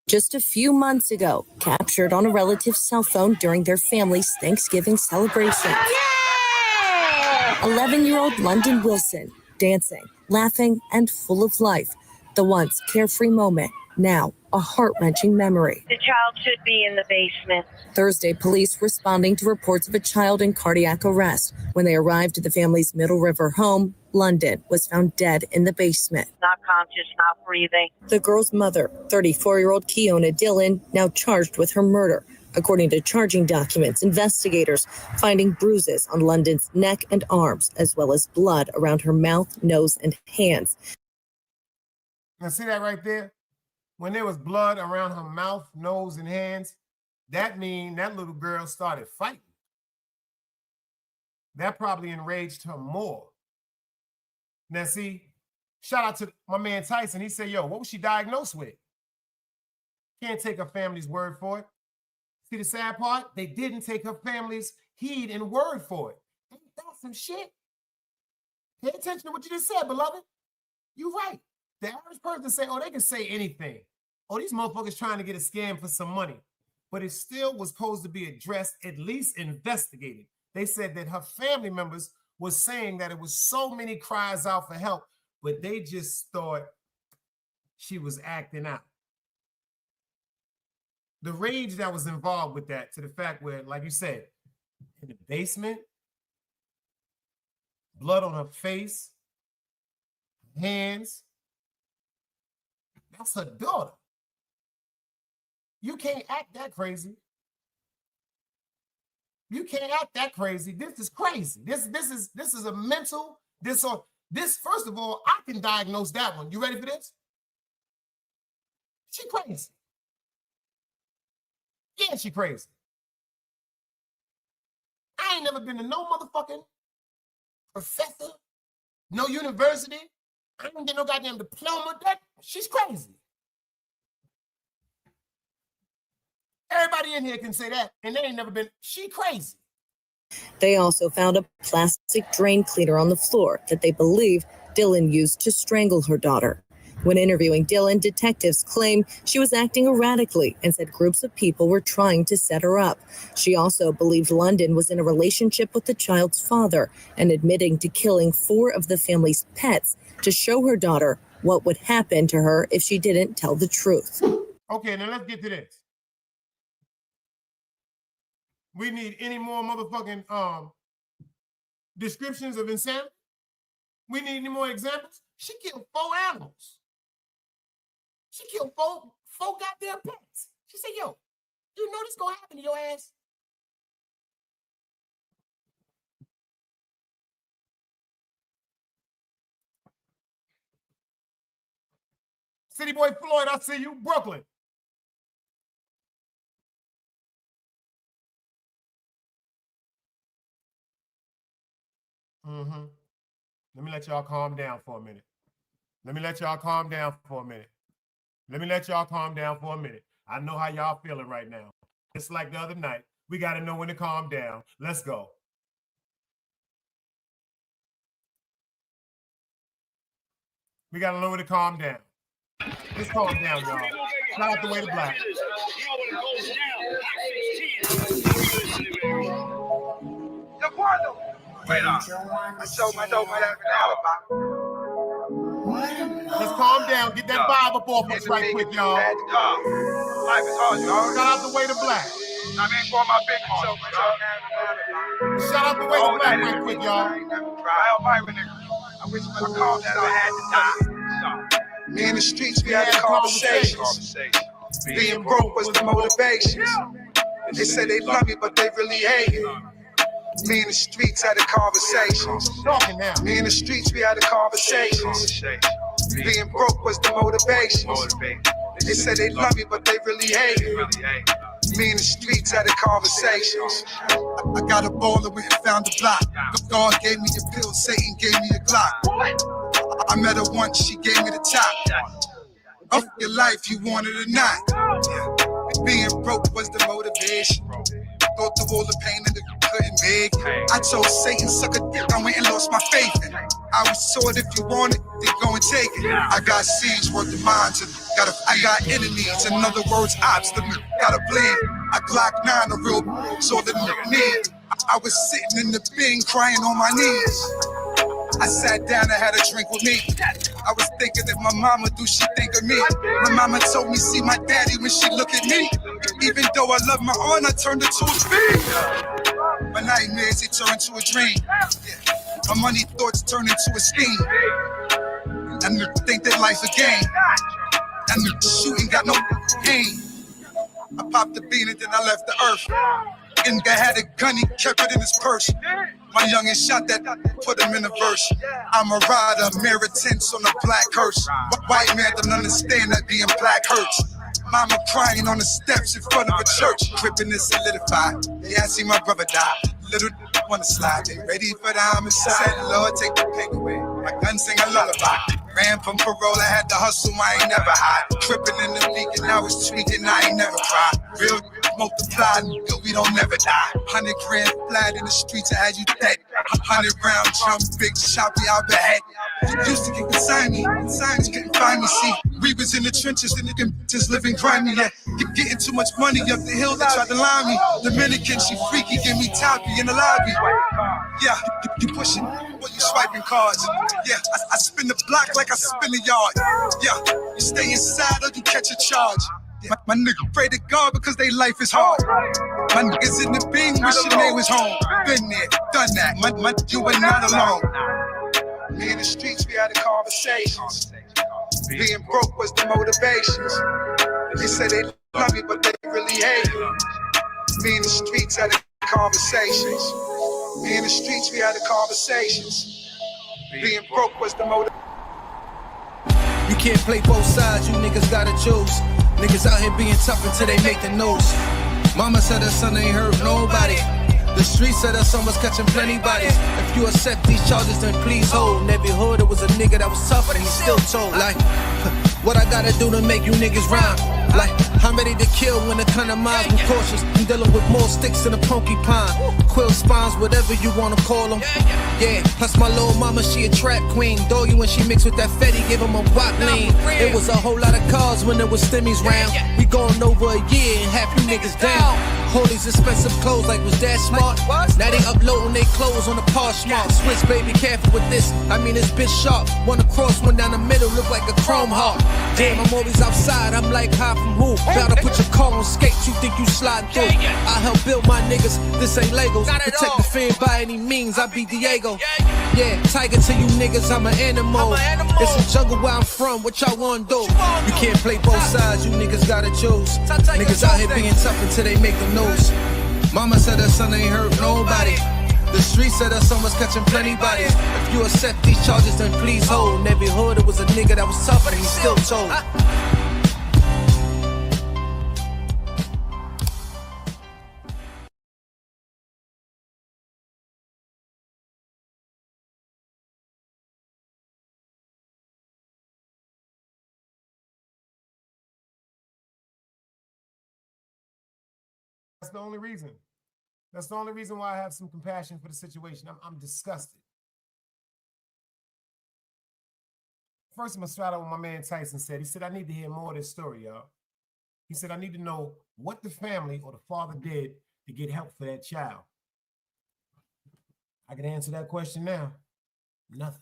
Just a few months ago, captured on a relative's cell phone during their family's Thanksgiving celebration. 11-year-old London Wilson, dancing, laughing, and full of life. The once carefree moment, now a heart-wrenching memory.
The child should be in the basement.
Thursday, police responding to reports of a child in cardiac arrest. When they arrived at the family's Middle River home, London was found dead in the basement.
Not conscious, not breathing.
The girl's mother, 34-year-old Keona Dillon, now charged with her murder. According to charging documents, investigators finding bruises on London's neck and arms, as well as blood around her mouth, nose, and hands.
Now see that right there? When there was blood around her mouth, nose, and hands, that means that little girl started fighting. That probably enraged her more. Now see, shout out to my man Tyson. He said, yo, what was she diagnosed with? Can't take her family's word for it. See the sad part? They didn't take her family's heed and word for it. Ain't that some shit? Pay attention to what you just said, beloved. You're right. The average person say, oh, they can say anything. Oh, these motherfuckers trying to get a scam for some money. But it still was supposed to be addressed, at least investigated. They said that her family members was saying that it was so many cries out for help, but they just thought she was acting out. The rage that was involved with that, to the fact where, like you said, in the basement, blood on her face, hands, that's her daughter. You can't act that crazy. You can't act that crazy. This is crazy. This is a mental disorder. This, first of all, I can diagnose that one. You ready for this? She crazy. Yeah, she crazy. I ain't never been to no motherfucking professor, no university. I didn't get no goddamn diploma. She's crazy. Everybody in here can say that, and they ain't never been. She crazy.
They also found a plastic drain cleaner on the floor that they believe Dylan used to strangle her daughter. When interviewing Dylan, detectives claim she was acting erratically and said groups of people were trying to set her up. She also believed London was in a relationship with the child's father and admitting to killing 4 of the family's pets to show her daughter what would happen to her if she didn't tell the truth.
Okay, now let's get to this. We need any more motherfucking descriptions of insanity? We need any more examples? She killed 4 animals. She killed four goddamn pets. She said, yo, you know this gonna happen to your ass? City Boy Floyd, I see you. Brooklyn. Let me let y'all calm down for a minute. Let me let y'all calm down for a minute. I know how y'all feeling right now. It's like the other night. We got to know when to calm down. Let's go. We got to know when to calm down. Let's calm down, y'all. Shout out the way to Black. Let's calm down. Get that vibe up off us right quick, y'all.
Life is hard, y'all.
Shout out the way to Black.
I mean, for my big man.
Shout out the way to Black right quick, y'all.
I wish when I called that I had to die. Me in the streets, we had conversations. Being broke was the motivation. They said they love me, but they really hate me. Me in the streets had a conversations. Me in the streets, we had a conversations. Being broke was the motivation. They said they love me, but they really hate me. Me in the streets had a conversations. I got a baller, went and found a block. God gave me a pill, Satan gave me a Glock. I met her once, she gave me the top. Of your life, you want it or not. Being broke was the motivation. Go through all the pain and the couldn't make. I told Satan, suck a dick, I went and lost my faith. I was taught if you want it, then go and take it. I got seeds worth the minds, I got enemies, in other words, obstacles, gotta bleed. I Glock 9, a real so the need. I was sitting in the bin crying on my knees. I sat down and had a drink with me. I was thinking if my mama do, she think of me. My mama told me see my daddy when she look at me. Even though I love my aunt, I turned it to a dream. My nightmares, they turn into a dream. My money thoughts turn into a scheme. And I think that life's a game. And the shooting got no pain. I popped the bean and then I left the earth. And I had a gun, he kept it in his purse. My youngin' shot that, put him in a verse. I'm a rider, mirror tints on a black hearse. White man don't understand that being black hurts. Mama crying on the steps in front of a church. Tripping is solidified. Yeah, I see my brother die. Little wanna slide. They ready for the homicide. Lord, take the pain away. My gun sing a lullaby. Ran from parole, I had to hustle, I ain't never hide. Tripping in the league and I was tweaking, I ain't never cried. Real multiplied, we don't never die. 100 grand flat in the streets, I had you dead. 100 round jump, big choppy out the head. Used to get beside me, signs couldn't find me. See, we was in the trenches and the just living grimy. Yeah, getting too much money up the hill, they tried to lie me. Dominican, she freaky, give me toppy in the lobby. Yeah, you pushing, or you swiping cards. Yeah, I spin the block like I spin the yard. Yeah, you stay inside or you catch a charge. Yeah, my nigga pray to God because they life is hard. My niggas in the Bing wishing they was home. Been there, done that. You ain't not alone. Me in the streets, we had a conversations. Being broke was the motivations. They say they love me, but they really hate me. Me in the streets had a conversations. Me in the streets, we had a conversations. Being broke was the motivation.
You can't play both sides, you niggas gotta choose. Niggas out here being tough until they make the news. Mama said her son ain't hurt nobody. The streets said her son was catching plenty bodies. If you accept these charges, then please hold. In every hood, it was a nigga that was tough, and he still told. Like, what I gotta do to make you niggas rhyme? Like, I'm ready to kill when it come to mine. I'm cautious, I'm dealing with more sticks than a porcupine. Quill spines, whatever you wanna call them. Yeah, plus my little mama, she a trap queen. Doggy, when she mixed with that Fetty, give him a wop lean. It was a whole lot of cars when there was stimmies round. We going over a year and half you niggas down. All these expensive clothes like was that smart? Now they uploading they clothes on the Poshmark. Switch, baby, careful with this. I mean, this bitch sharp. One across, one down the middle, look like a chrome heart. Damn, I'm always outside, I'm like high from who? Bout to put your car on skates, you think you slide through. I help build my niggas, this ain't Legos. Protect the fan by any means, I be Diego. Yeah, tiger to you niggas, I'm an animal. It's a jungle where I'm from, what y'all wanna do? You can't play both sides, you niggas gotta choose. Niggas out here being tough until they make the news. Mama said her son ain't hurt nobody. The streets said her son was catching plenty bodies. If you accept these charges, then please hold. In every hood, it was a nigga that was tough, and he still told.
That's the only reason. That's the only reason why I have some compassion for the situation. I'm disgusted. First, I'm going to start out with my man Tyson said. He said, I need to hear more of this story, y'all. He said, I need to know what the family or the father did to get help for that child. I can answer that question now. Nothing.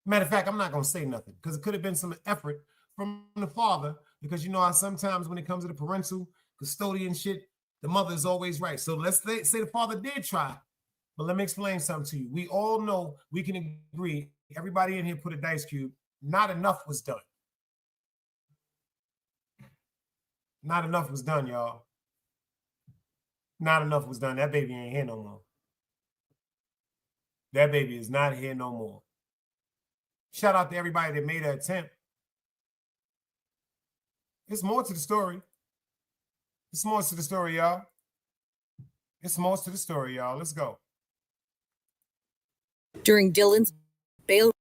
Matter of fact, I'm not going to say nothing because it could have been some effort from the father because you know how sometimes when it comes to the parental custodian shit, the mother is always right. So let's say the father did try, but let me explain something to you. We all know, we can agree, everybody in here put a dice cube, not enough was done. Not enough was done, y'all. Not enough was done. That baby ain't here no more. That baby is not here no more. Shout out to everybody that made an attempt. There's more to the story. It's more to the story, y'all. It's more to the story, y'all. Let's go.
During Dylan's bail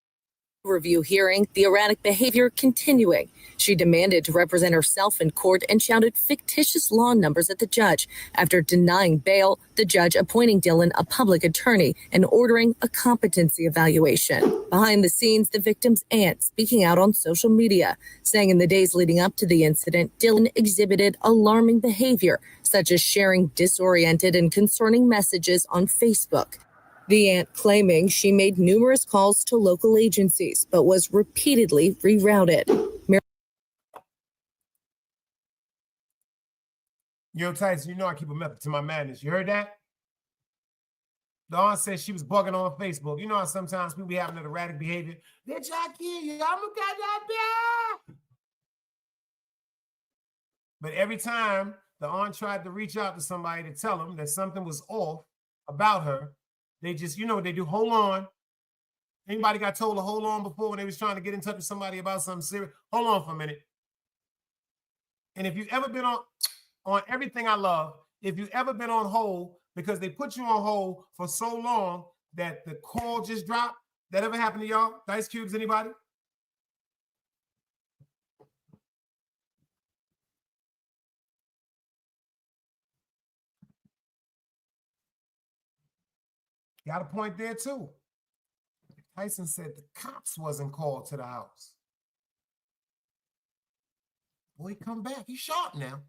review hearing, the erratic behavior continuing. She demanded to represent herself in court and shouted fictitious law numbers at the judge. After denying bail, the judge appointing Dylan a public attorney and ordering a competency evaluation. Behind the scenes, the victim's aunt speaking out on social media, saying in the days leading up to the incident, Dylan exhibited alarming behavior, such as sharing disoriented and concerning messages on Facebook. The aunt claiming she made numerous calls to local agencies, but was repeatedly rerouted.
Yo, Tyson, you know I keep a method to my madness. You heard that? The aunt said she was bugging on Facebook. You know how sometimes people be having that erratic behavior. They're trying to kill you. I'm gonna get that back. But every time the aunt tried to reach out to somebody to tell them that something was off about her, they just, you know what they do? Hold on. Anybody got told to hold on before when they was trying to get in touch with somebody about something serious? Hold on for a minute. And if you've ever been on everything I love, if you've ever been on hold because they put you on hold for so long that the call just dropped, that ever happened to y'all? Dice cubes, anybody? Got a point there too. Tyson said the cops wasn't called to the house. Boy, come back. He's sharp now.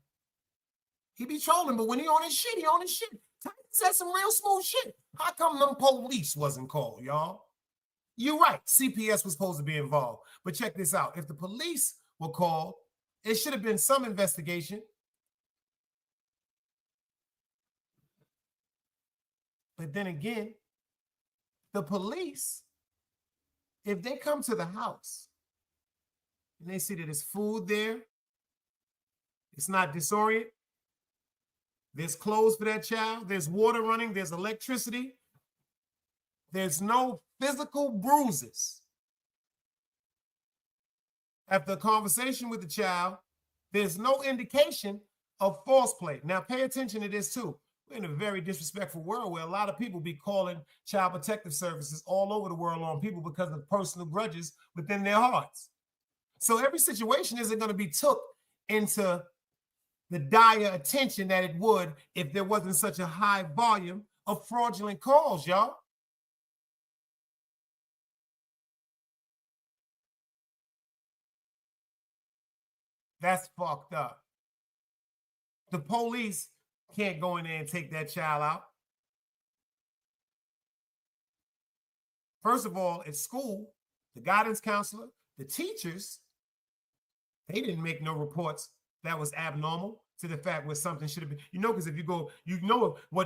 He be trolling, but when he on his shit, he on his shit. Tyson Said some real smooth shit. How come them police wasn't called, y'all? You're right. CPS was supposed to be involved. But check this out. If the police were called, it should have been some investigation. But then again, the police, if they come to the house and they see that there's food there, it's not disorient, there's clothes for that child, there's water running, there's electricity, there's no physical bruises. After a conversation with the child, there's no indication of false play. Now, pay attention to this too. We're in a very disrespectful world where a lot of people be calling child protective services all over the world on people because of personal grudges within their hearts. So every situation isn't going to be took into the dire attention that it would if there wasn't such a high volume of fraudulent calls, y'all. That's fucked up. The police can't go in there and take that child out. First of all, at school, the guidance counselor, the teachers, they didn't make no reports that was abnormal to the fact where something should have been, because if you go,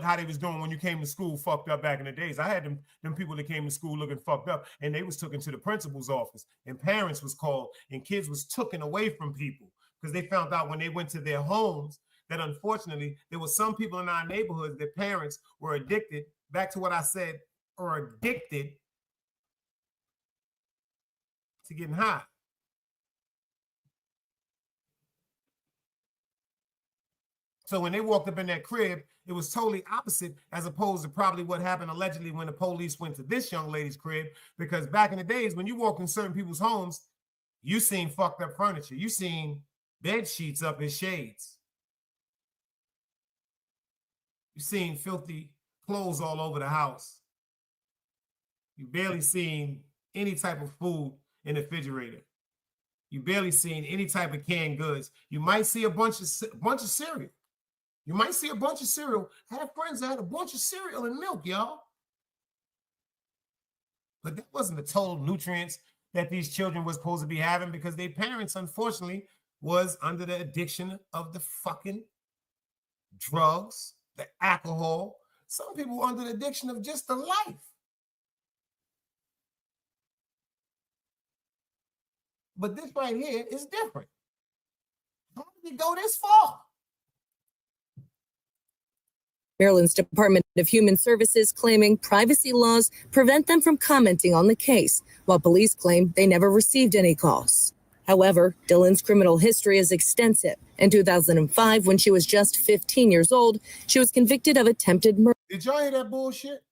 how they was doing when you came to school fucked up back in the days. I had them people that came to school looking fucked up, and they was taken to the principal's office, and parents was called, and kids was taken away from people because they found out when they went to their homes that unfortunately there were some people in our neighborhoods that parents were addicted, back to what I said, or addicted to getting high. So when they walked up in that crib, it was totally opposite as opposed to probably what happened allegedly when the police went to this young lady's crib. Because back in the days, when you walk in certain people's homes, you seen fucked up furniture. You seen bed sheets up as shades. You seen filthy clothes all over the house. You barely seen any type of food in the refrigerator. You barely seen any type of canned goods. You might see a bunch of cereal. You might see a bunch of cereal. I have friends that had a bunch of cereal and milk, y'all. But that wasn't the total nutrients that these children were supposed to be having because their parents, unfortunately, was under the addiction of the fucking drugs, the alcohol. Some people were under the addiction of just the life. But this right here is different. How did it go this far?
Maryland's Department of Human Services claiming privacy laws prevent them from commenting on the case, while police claim they never received any calls. However, Dylan's criminal history is extensive. In 2005, when she was just 15 years old, she was convicted of attempted murder.
Did y'all hear that bullshit?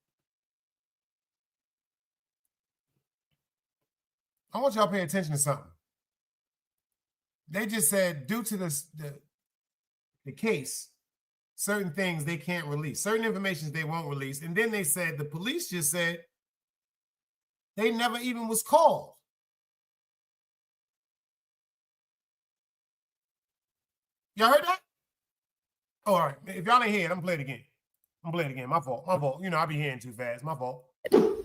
I want y'all to pay attention to something. They just said due to the case, certain things they can't release, certain information they won't release. And then they said, the police just said they never even was called. Y'all heard that? Oh, all right. If y'all ain't hear it, I'm playing it again. My fault. I be hearing too fast. My fault.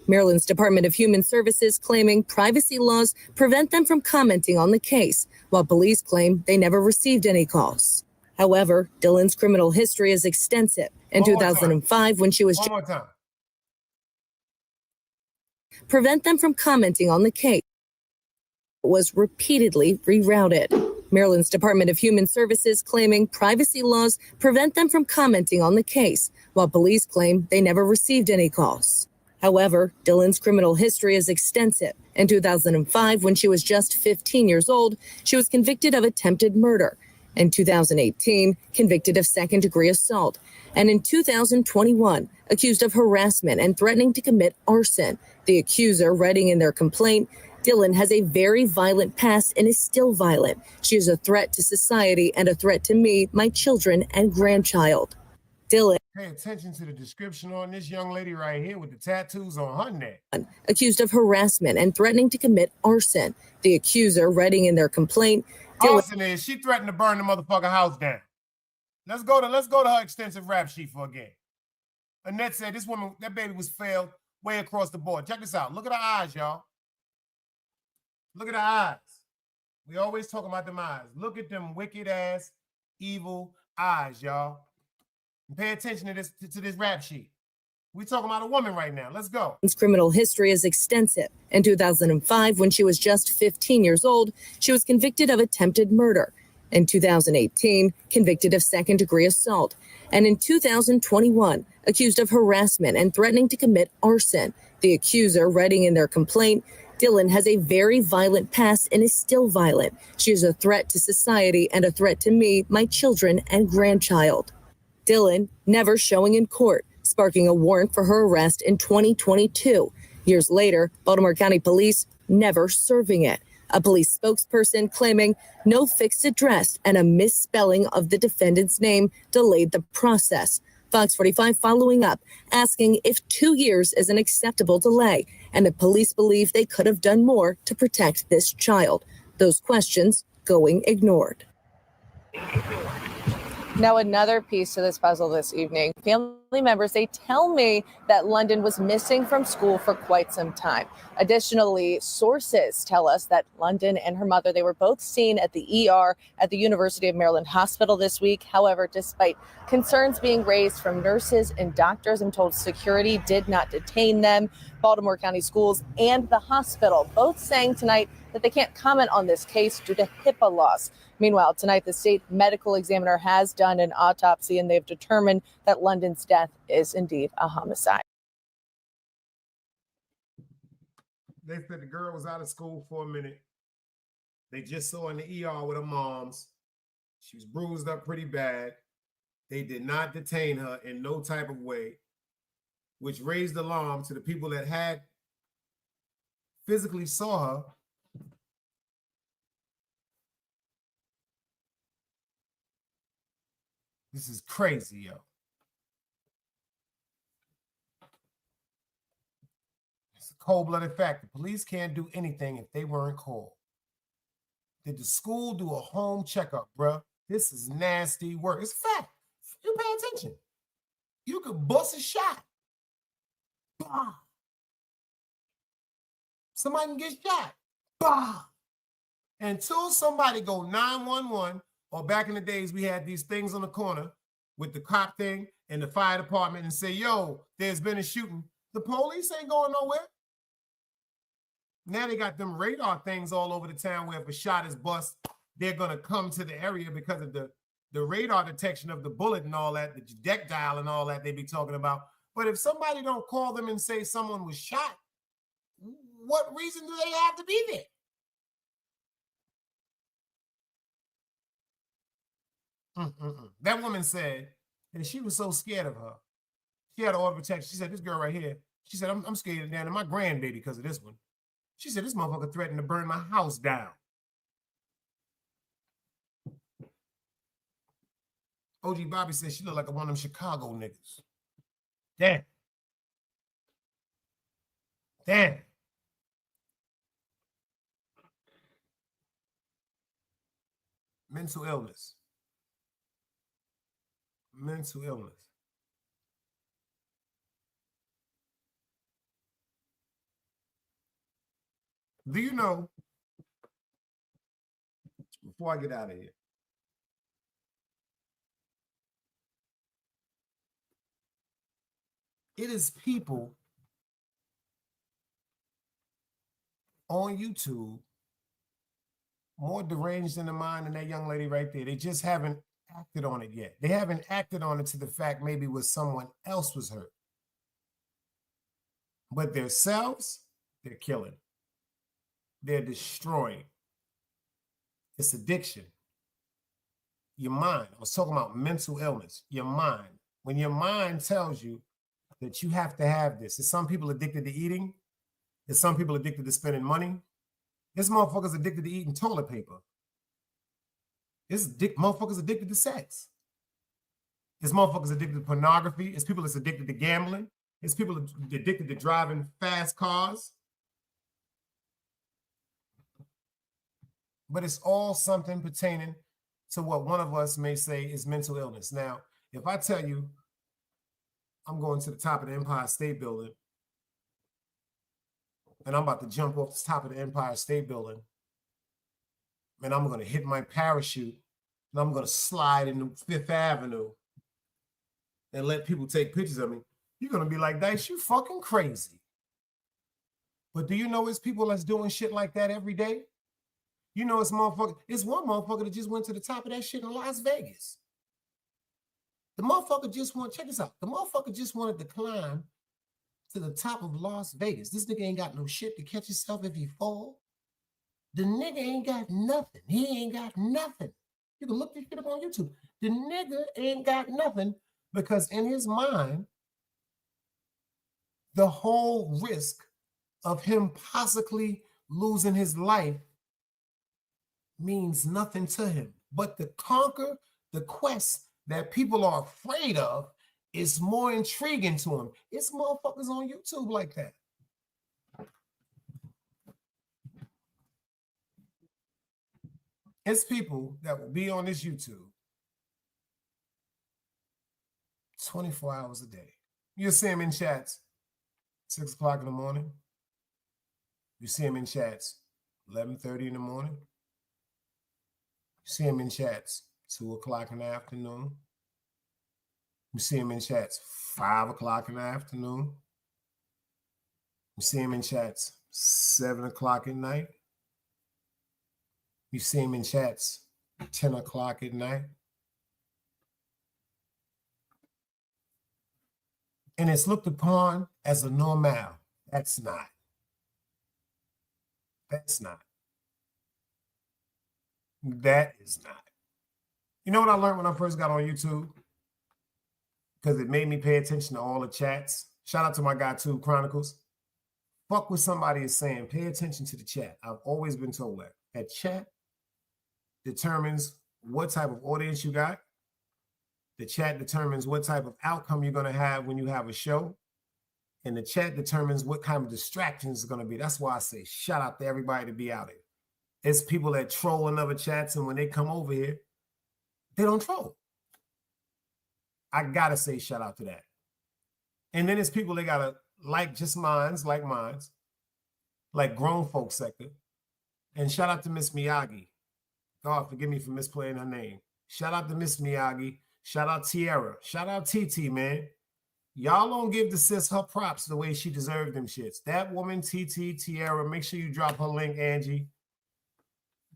Maryland's Department of Human Services claiming privacy laws prevent them from commenting on the case, while police claim they never received any calls. However, Dylan's criminal history is extensive. In 2005, when she was prevent them from commenting on the case, was repeatedly rerouted. Maryland's Department of Human Services claiming privacy laws prevent them from commenting on the case, while police claim they never received any calls. However, Dylan's criminal history is extensive. In 2005, when she was just 15 years old, she was convicted of attempted murder. In 2018, convicted of second-degree assault. And in 2021, accused of harassment and threatening to commit arson. The accuser writing in their complaint, Dylan has a very violent past and is still violent. She is a threat to society and a threat to me, my children, and grandchild. Dylan.
Pay attention to the description on this young lady right here with the tattoos on her neck.
Accused of harassment and threatening to commit arson. The accuser writing in their complaint,
Arson is she threatened to burn the motherfucking house down. Let's go to her extensive rap sheet for again. Annette said this woman, that baby was failed way across the board. Check this out. Look at her eyes, y'all. Look at her eyes. We always talk about them eyes. Look at them wicked ass, evil eyes, y'all. And pay attention to this rap sheet. We're talking about a woman right now. Let's go.
His criminal history is extensive. In 2005, when she was just 15 years old, she was convicted of attempted murder. In 2018, convicted of second-degree assault. And in 2021, accused of harassment and threatening to commit arson. The accuser, writing in their complaint, Dillon has a very violent past and is still violent. She is a threat to society and a threat to me, my children, and grandchild. Dillon never showing in court, sparking a warrant for her arrest in 2022. Years later, Baltimore County Police never serving it. A police spokesperson claiming no fixed address and a misspelling of the defendant's name delayed the process. Fox 45 following up, asking if 2 years is an acceptable delay, and the police believe they could have done more to protect this child. Those questions going ignored.
Now, another piece to this puzzle this evening. Family members, they tell me that London was missing from school for quite some time. Additionally, sources tell us that London and her mother, they were both seen at the ER at the University of Maryland Hospital this week. However, despite concerns being raised from nurses and doctors, I'm told security did not detain them. Baltimore County Schools and the hospital both saying tonight that they can't comment on this case due to HIPAA laws. Meanwhile, tonight, the state medical examiner has done an autopsy, and they've determined that London's death is indeed a homicide.
They said the girl was out of school for a minute. They just saw her in the ER with her moms. She was bruised up pretty bad. They did not detain her in no type of way, which raised alarm to the people that had physically saw her. This is crazy, yo. It's a cold-blooded fact. The police can't do anything if they weren't called. Did the school do a home checkup, bruh? This is nasty work. It's a fact. You pay attention. You could bust a shot. Bah. Somebody can get shot. Bah. Until somebody go 911, or back in the days, we had these things on the corner with the cop thing and the fire department and say, yo, there's been a shooting. The police ain't going nowhere. Now they got them radar things all over the town where if a shot is bust, they're going to come to the area because of the radar detection of the bullet and all that, the projectile and all that they be talking about. But if somebody don't call them and say someone was shot, what reason do they have to be there? That woman said that she was so scared of her. She had an order of protection. She said, this girl right here, she said, I'm scared down to my grandbaby because of this one. She said, this motherfucker threatened to burn my house down. OG Bobby said she looked like one of them Chicago niggas. Damn. Damn. Mental illness. Mental illness. Do you know, before I get out of here, it is people on YouTube more deranged in the mind than that young lady right there. They just haven't acted on it yet. They haven't acted on it to the fact maybe where someone else was hurt. But themselves, they're killing. They're destroying. It's addiction. Your mind. I was talking about mental illness. Your mind. When your mind tells you that you have to have this. There's some people addicted to eating. There's some people addicted to spending money. This motherfucker's addicted to eating toilet paper. This motherfucker's addicted to sex. This motherfucker's addicted to pornography. It's people that's addicted to gambling. It's people addicted to driving fast cars. But it's all something pertaining to what one of us may say is mental illness. Now, if I tell you I'm going to the top of the Empire State Building. And I'm about to jump off the top of the Empire State Building. And I'm going to hit my parachute. And I'm going to slide into Fifth Avenue and let people take pictures of me. You're going to be like, Dice, you fucking crazy. But do you know it's people that's doing shit like that every day? You know it's motherfucker. It's one motherfucker that just went to the top of that shit in Las Vegas. The motherfucker just check this out. The motherfucker just wanted to climb to the top of Las Vegas. This nigga ain't got no shit to catch himself if he fall. The nigga ain't got nothing. He ain't got nothing. You can look this shit up on YouTube. The nigga ain't got nothing because in his mind, the whole risk of him possibly losing his life means nothing to him. But to conquer the quest that people are afraid of is more intriguing to him. It's motherfuckers on YouTube like that. It's people that will be on this YouTube 24 hours a day. You'll see them in chats 6 o'clock in the morning. You see them in chats 11:30 in the morning. You see them in chats 2 o'clock in the afternoon. You see them in chats 5 o'clock in the afternoon. You see them in chats 7 o'clock at night. You see them in chats 10 o'clock at night. And it's looked upon as a normal. That's not. That's not. That is not. You know what I learned when I first got on YouTube? Because it made me pay attention to all the chats. Shout out to my guy, Tube Chronicles. Fuck what somebody is saying. Pay attention to the chat. I've always been told that. That chat determines what type of audience you got. The chat determines what type of outcome you're going to have when you have a show. And the chat determines what kind of distractions it's going to be. That's why I say shout out to everybody to be out here. It's people that troll in other chats, and when they come over here, they don't troll. I got to say shout out to that. And then it's people that got to like just minds, like grown folk sector. And shout out to Miss Miyagi. God, forgive me for misplaying her name. Shout out to Miss Miyagi. Shout out Tierra. Shout out TT, man. Y'all don't give the sis her props the way she deserved them shits. That woman, TT, Tierra, make sure you drop her link, Angie.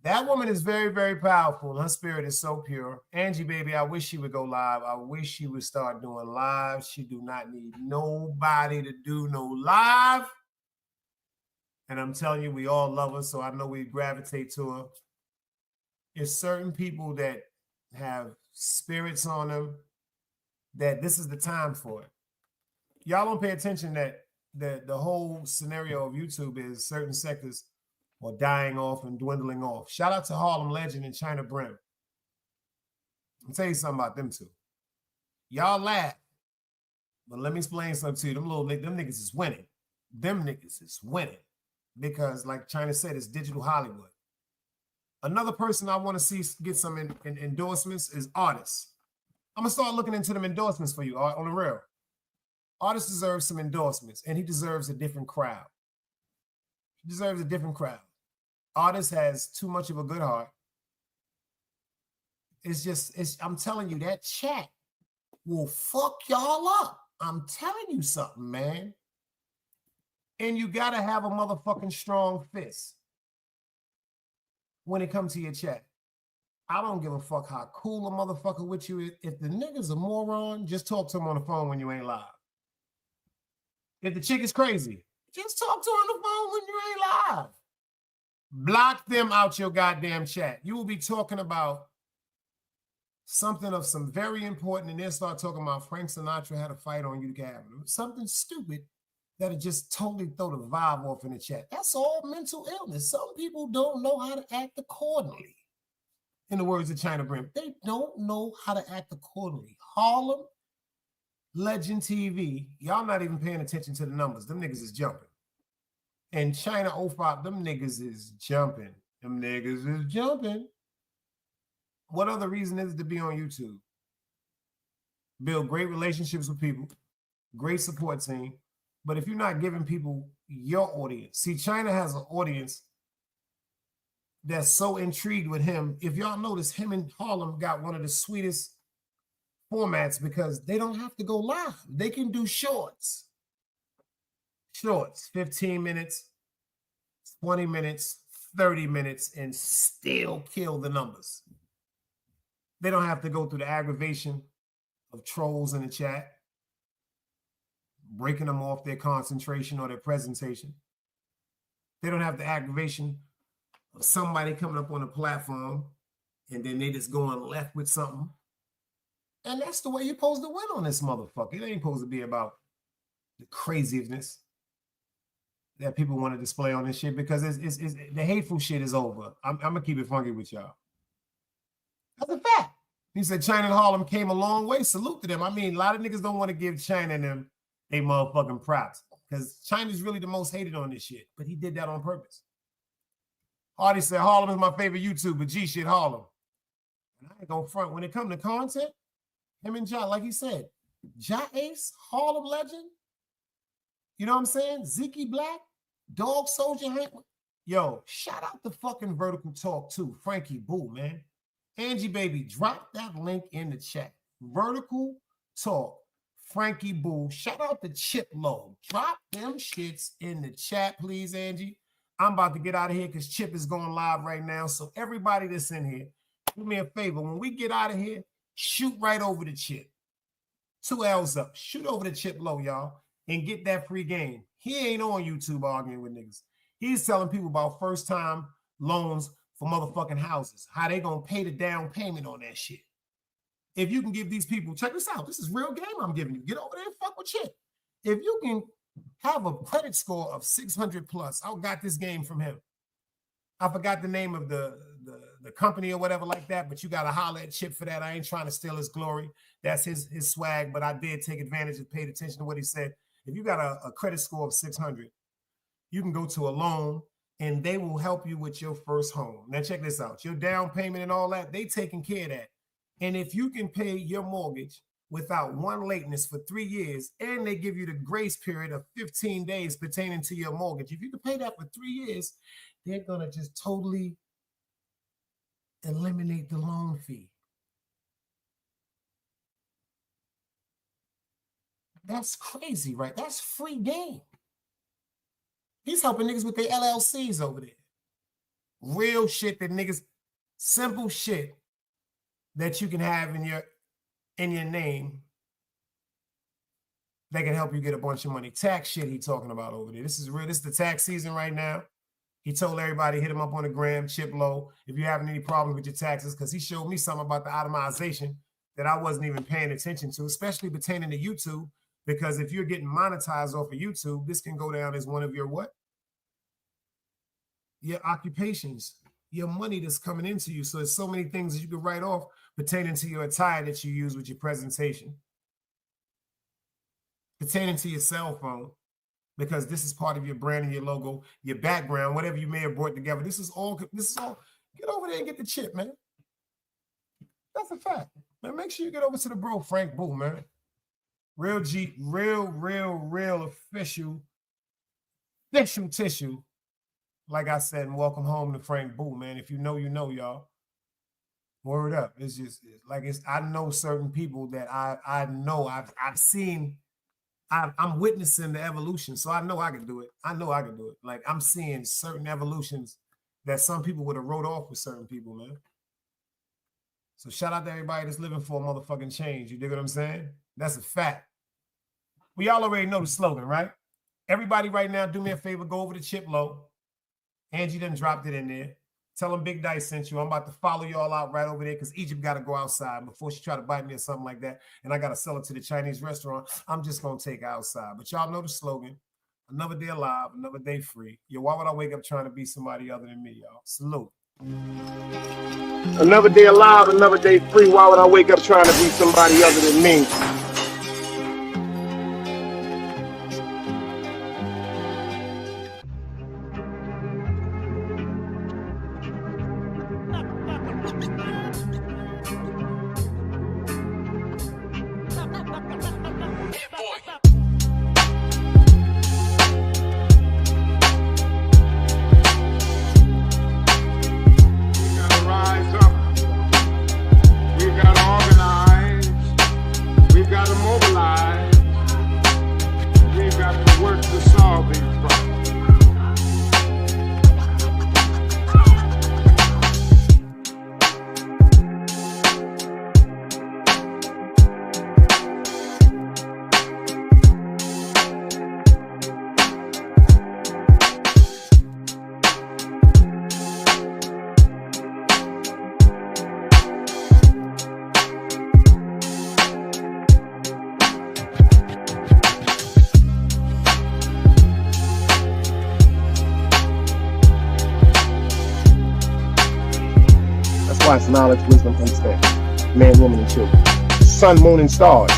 That woman is very, very powerful. Her spirit is so pure. Angie, baby, I wish she would go live. I wish she would start doing live. She do not need nobody to do no live. And I'm telling you, we all love her, so I know we gravitate to her. There's certain people that have spirits on them that this is the time for it. Y'all don't pay attention that the whole scenario of YouTube is certain sectors are dying off and dwindling off. Shout out to Harlem Legend and China Brim. I'll tell you something about them two. Y'all laugh, but let me explain something to you. Them niggas is winning. Them niggas is winning because, like China said, it's digital Hollywood. Another person I want to see get some endorsements is artists. I'm going to start looking into them endorsements for you on the real. Artist deserves some endorsements, and he deserves a different crowd. He deserves a different crowd. Artist has too much of a good heart. I'm telling you, that chat will fuck y'all up. I'm telling you something, man. And you got to have a motherfucking strong fist when it comes to your chat. I don't give a fuck how cool a motherfucker with you is. If the nigga's a moron, just talk to him on the phone when you ain't live. If the chick is crazy, just talk to her on the phone when you ain't live. Block them out your goddamn chat. You will be talking about something of some very important, and then start talking about Frank Sinatra had a fight on Utica Avenue. Something stupid that'll just totally throw the vibe off in the chat. That's all mental illness. Some people don't know how to act accordingly. In the words of China Brim, they don't know how to act accordingly. Harlem Legend TV, y'all not even paying attention to the numbers. Them niggas is jumping. And China 05, them niggas is jumping. Them niggas is jumping. What other reason is it to be on YouTube? Build great relationships with people. great support team. But if you're not giving people your audience, see, China has an audience that's so intrigued with him. If y'all notice, him and Harlem got one of the sweetest formats because they don't have to go live. They can do shorts. Shorts, 15 minutes, 20 minutes, 30 minutes, and still kill the numbers. They don't have to go through the aggravation of trolls in the chat, breaking them off their concentration or their presentation. They don't have the aggravation of somebody coming up on a platform and then they just going left with something. And that's the way you're supposed to win on this motherfucker. It ain't supposed to be about the craziness that people want to display on this shit, because it's the hateful shit is over. I'm gonna keep it funky with y'all. That's a fact. He said China and Harlem came a long way. Salute to them. I mean, a lot of niggas don't want to give China and them they motherfucking props because China's really the most hated on this shit, but he did that on purpose. Hardy said Harlem is my favorite YouTuber. G shit Harlem. And I ain't gonna front when it comes to content. Him and Ja, like he said, Ja Ace, Harlem legend. You know what I'm saying? Zeke Black, Dog Soldier Hank. Yo, shout out to fucking Vertical Talk too. Frankie Boo, man. Angie baby, drop that link in the chat. Vertical Talk, Frankie Boo. Shout out to Chip Low. Drop them shits in the chat, please, Angie. I'm about to get out of here because Chip is going live right now. So everybody that's in here, do me a favor. When we get out of here, shoot right over to Chip. 2 L's up. Shoot over to Chip Low, y'all, and get that free game. He ain't on YouTube arguing with niggas. He's telling people about first-time loans for motherfucking houses, how they gonna pay the down payment on that shit. If you can give these people, check this out. This is real game I'm giving you. Get over there and fuck with Chip. If you can have a credit score of 600 plus, I got this game from him. I forgot the name of the company or whatever like that, but you got to holler at Chip for that. I ain't trying to steal his glory. That's his swag, but I did take advantage and paid attention to what he said. If you got a credit score of 600, you can go to a loan and they will help you with your first home. Now check this out. Your down payment and all that, they taking care of that. And if you can pay your mortgage without one lateness for 3 years, and they give you the grace period of 15 days pertaining to your mortgage, if you can pay that for 3 years, they're going to just totally eliminate the loan fee. That's crazy, right? That's free game. He's helping niggas with their LLCs over there. Real shit that niggas, simple shit that you can have in your name that can help you get a bunch of money. Tax shit he talking about over there. This is real. This is the tax season right now. He told everybody, hit him up on the gram, Chip Low, if you're having any problems with your taxes, because he showed me something about the itemization that I wasn't even paying attention to, especially pertaining to YouTube, because if you're getting monetized off of YouTube, this can go down as one of your what? Your occupations, your money that's coming into you. So there's so many things that you can write off pertaining to your attire that you use with your presentation, pertaining to your cell phone, because this is part of your brand and your logo, your background, whatever you may have brought together. This is all, get over there and get the chip, man. That's a fact. Man, make sure you get over to the bro, Frank Boo, man. Real G, real official tissue. Like I said, and welcome home to Frank Boo, man. If you know, you know, y'all. Word up. It's just like I know certain people that I know I've seen. I'm witnessing the evolution, so I know I can do it. Like I'm seeing certain evolutions that some people would have wrote off with certain people, man. So shout out to everybody that's living for a motherfucking change. You dig what I'm saying? That's a fact. We all already know the slogan, right? Everybody right now, do me a favor, go over to Chip Low. Angie done dropped it in there. Tell them Big Dice sent you. I'm about to follow y'all out right over there because Egypt got to go outside before she try to bite me or something like that. And I got to sell it to the Chinese restaurant. I'm just going to take it outside. But y'all know the slogan. Another day alive, another day free. Yo, why would I wake up trying to be somebody other than me, y'all? Salute.
Another day alive, another day free. Why would I wake up trying to be somebody other than me?
Hit boy.
gotta mobilize. We got to work to solve these problems.
That's why it's knowledge, wisdom, understanding. Man, woman, and children. Sun, moon, and stars.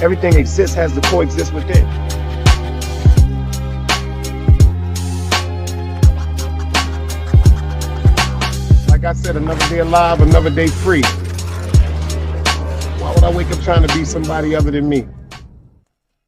Everything exists, has to coexist within. Like I said, another day alive, another day free. Why would I wake up trying to be somebody other than me?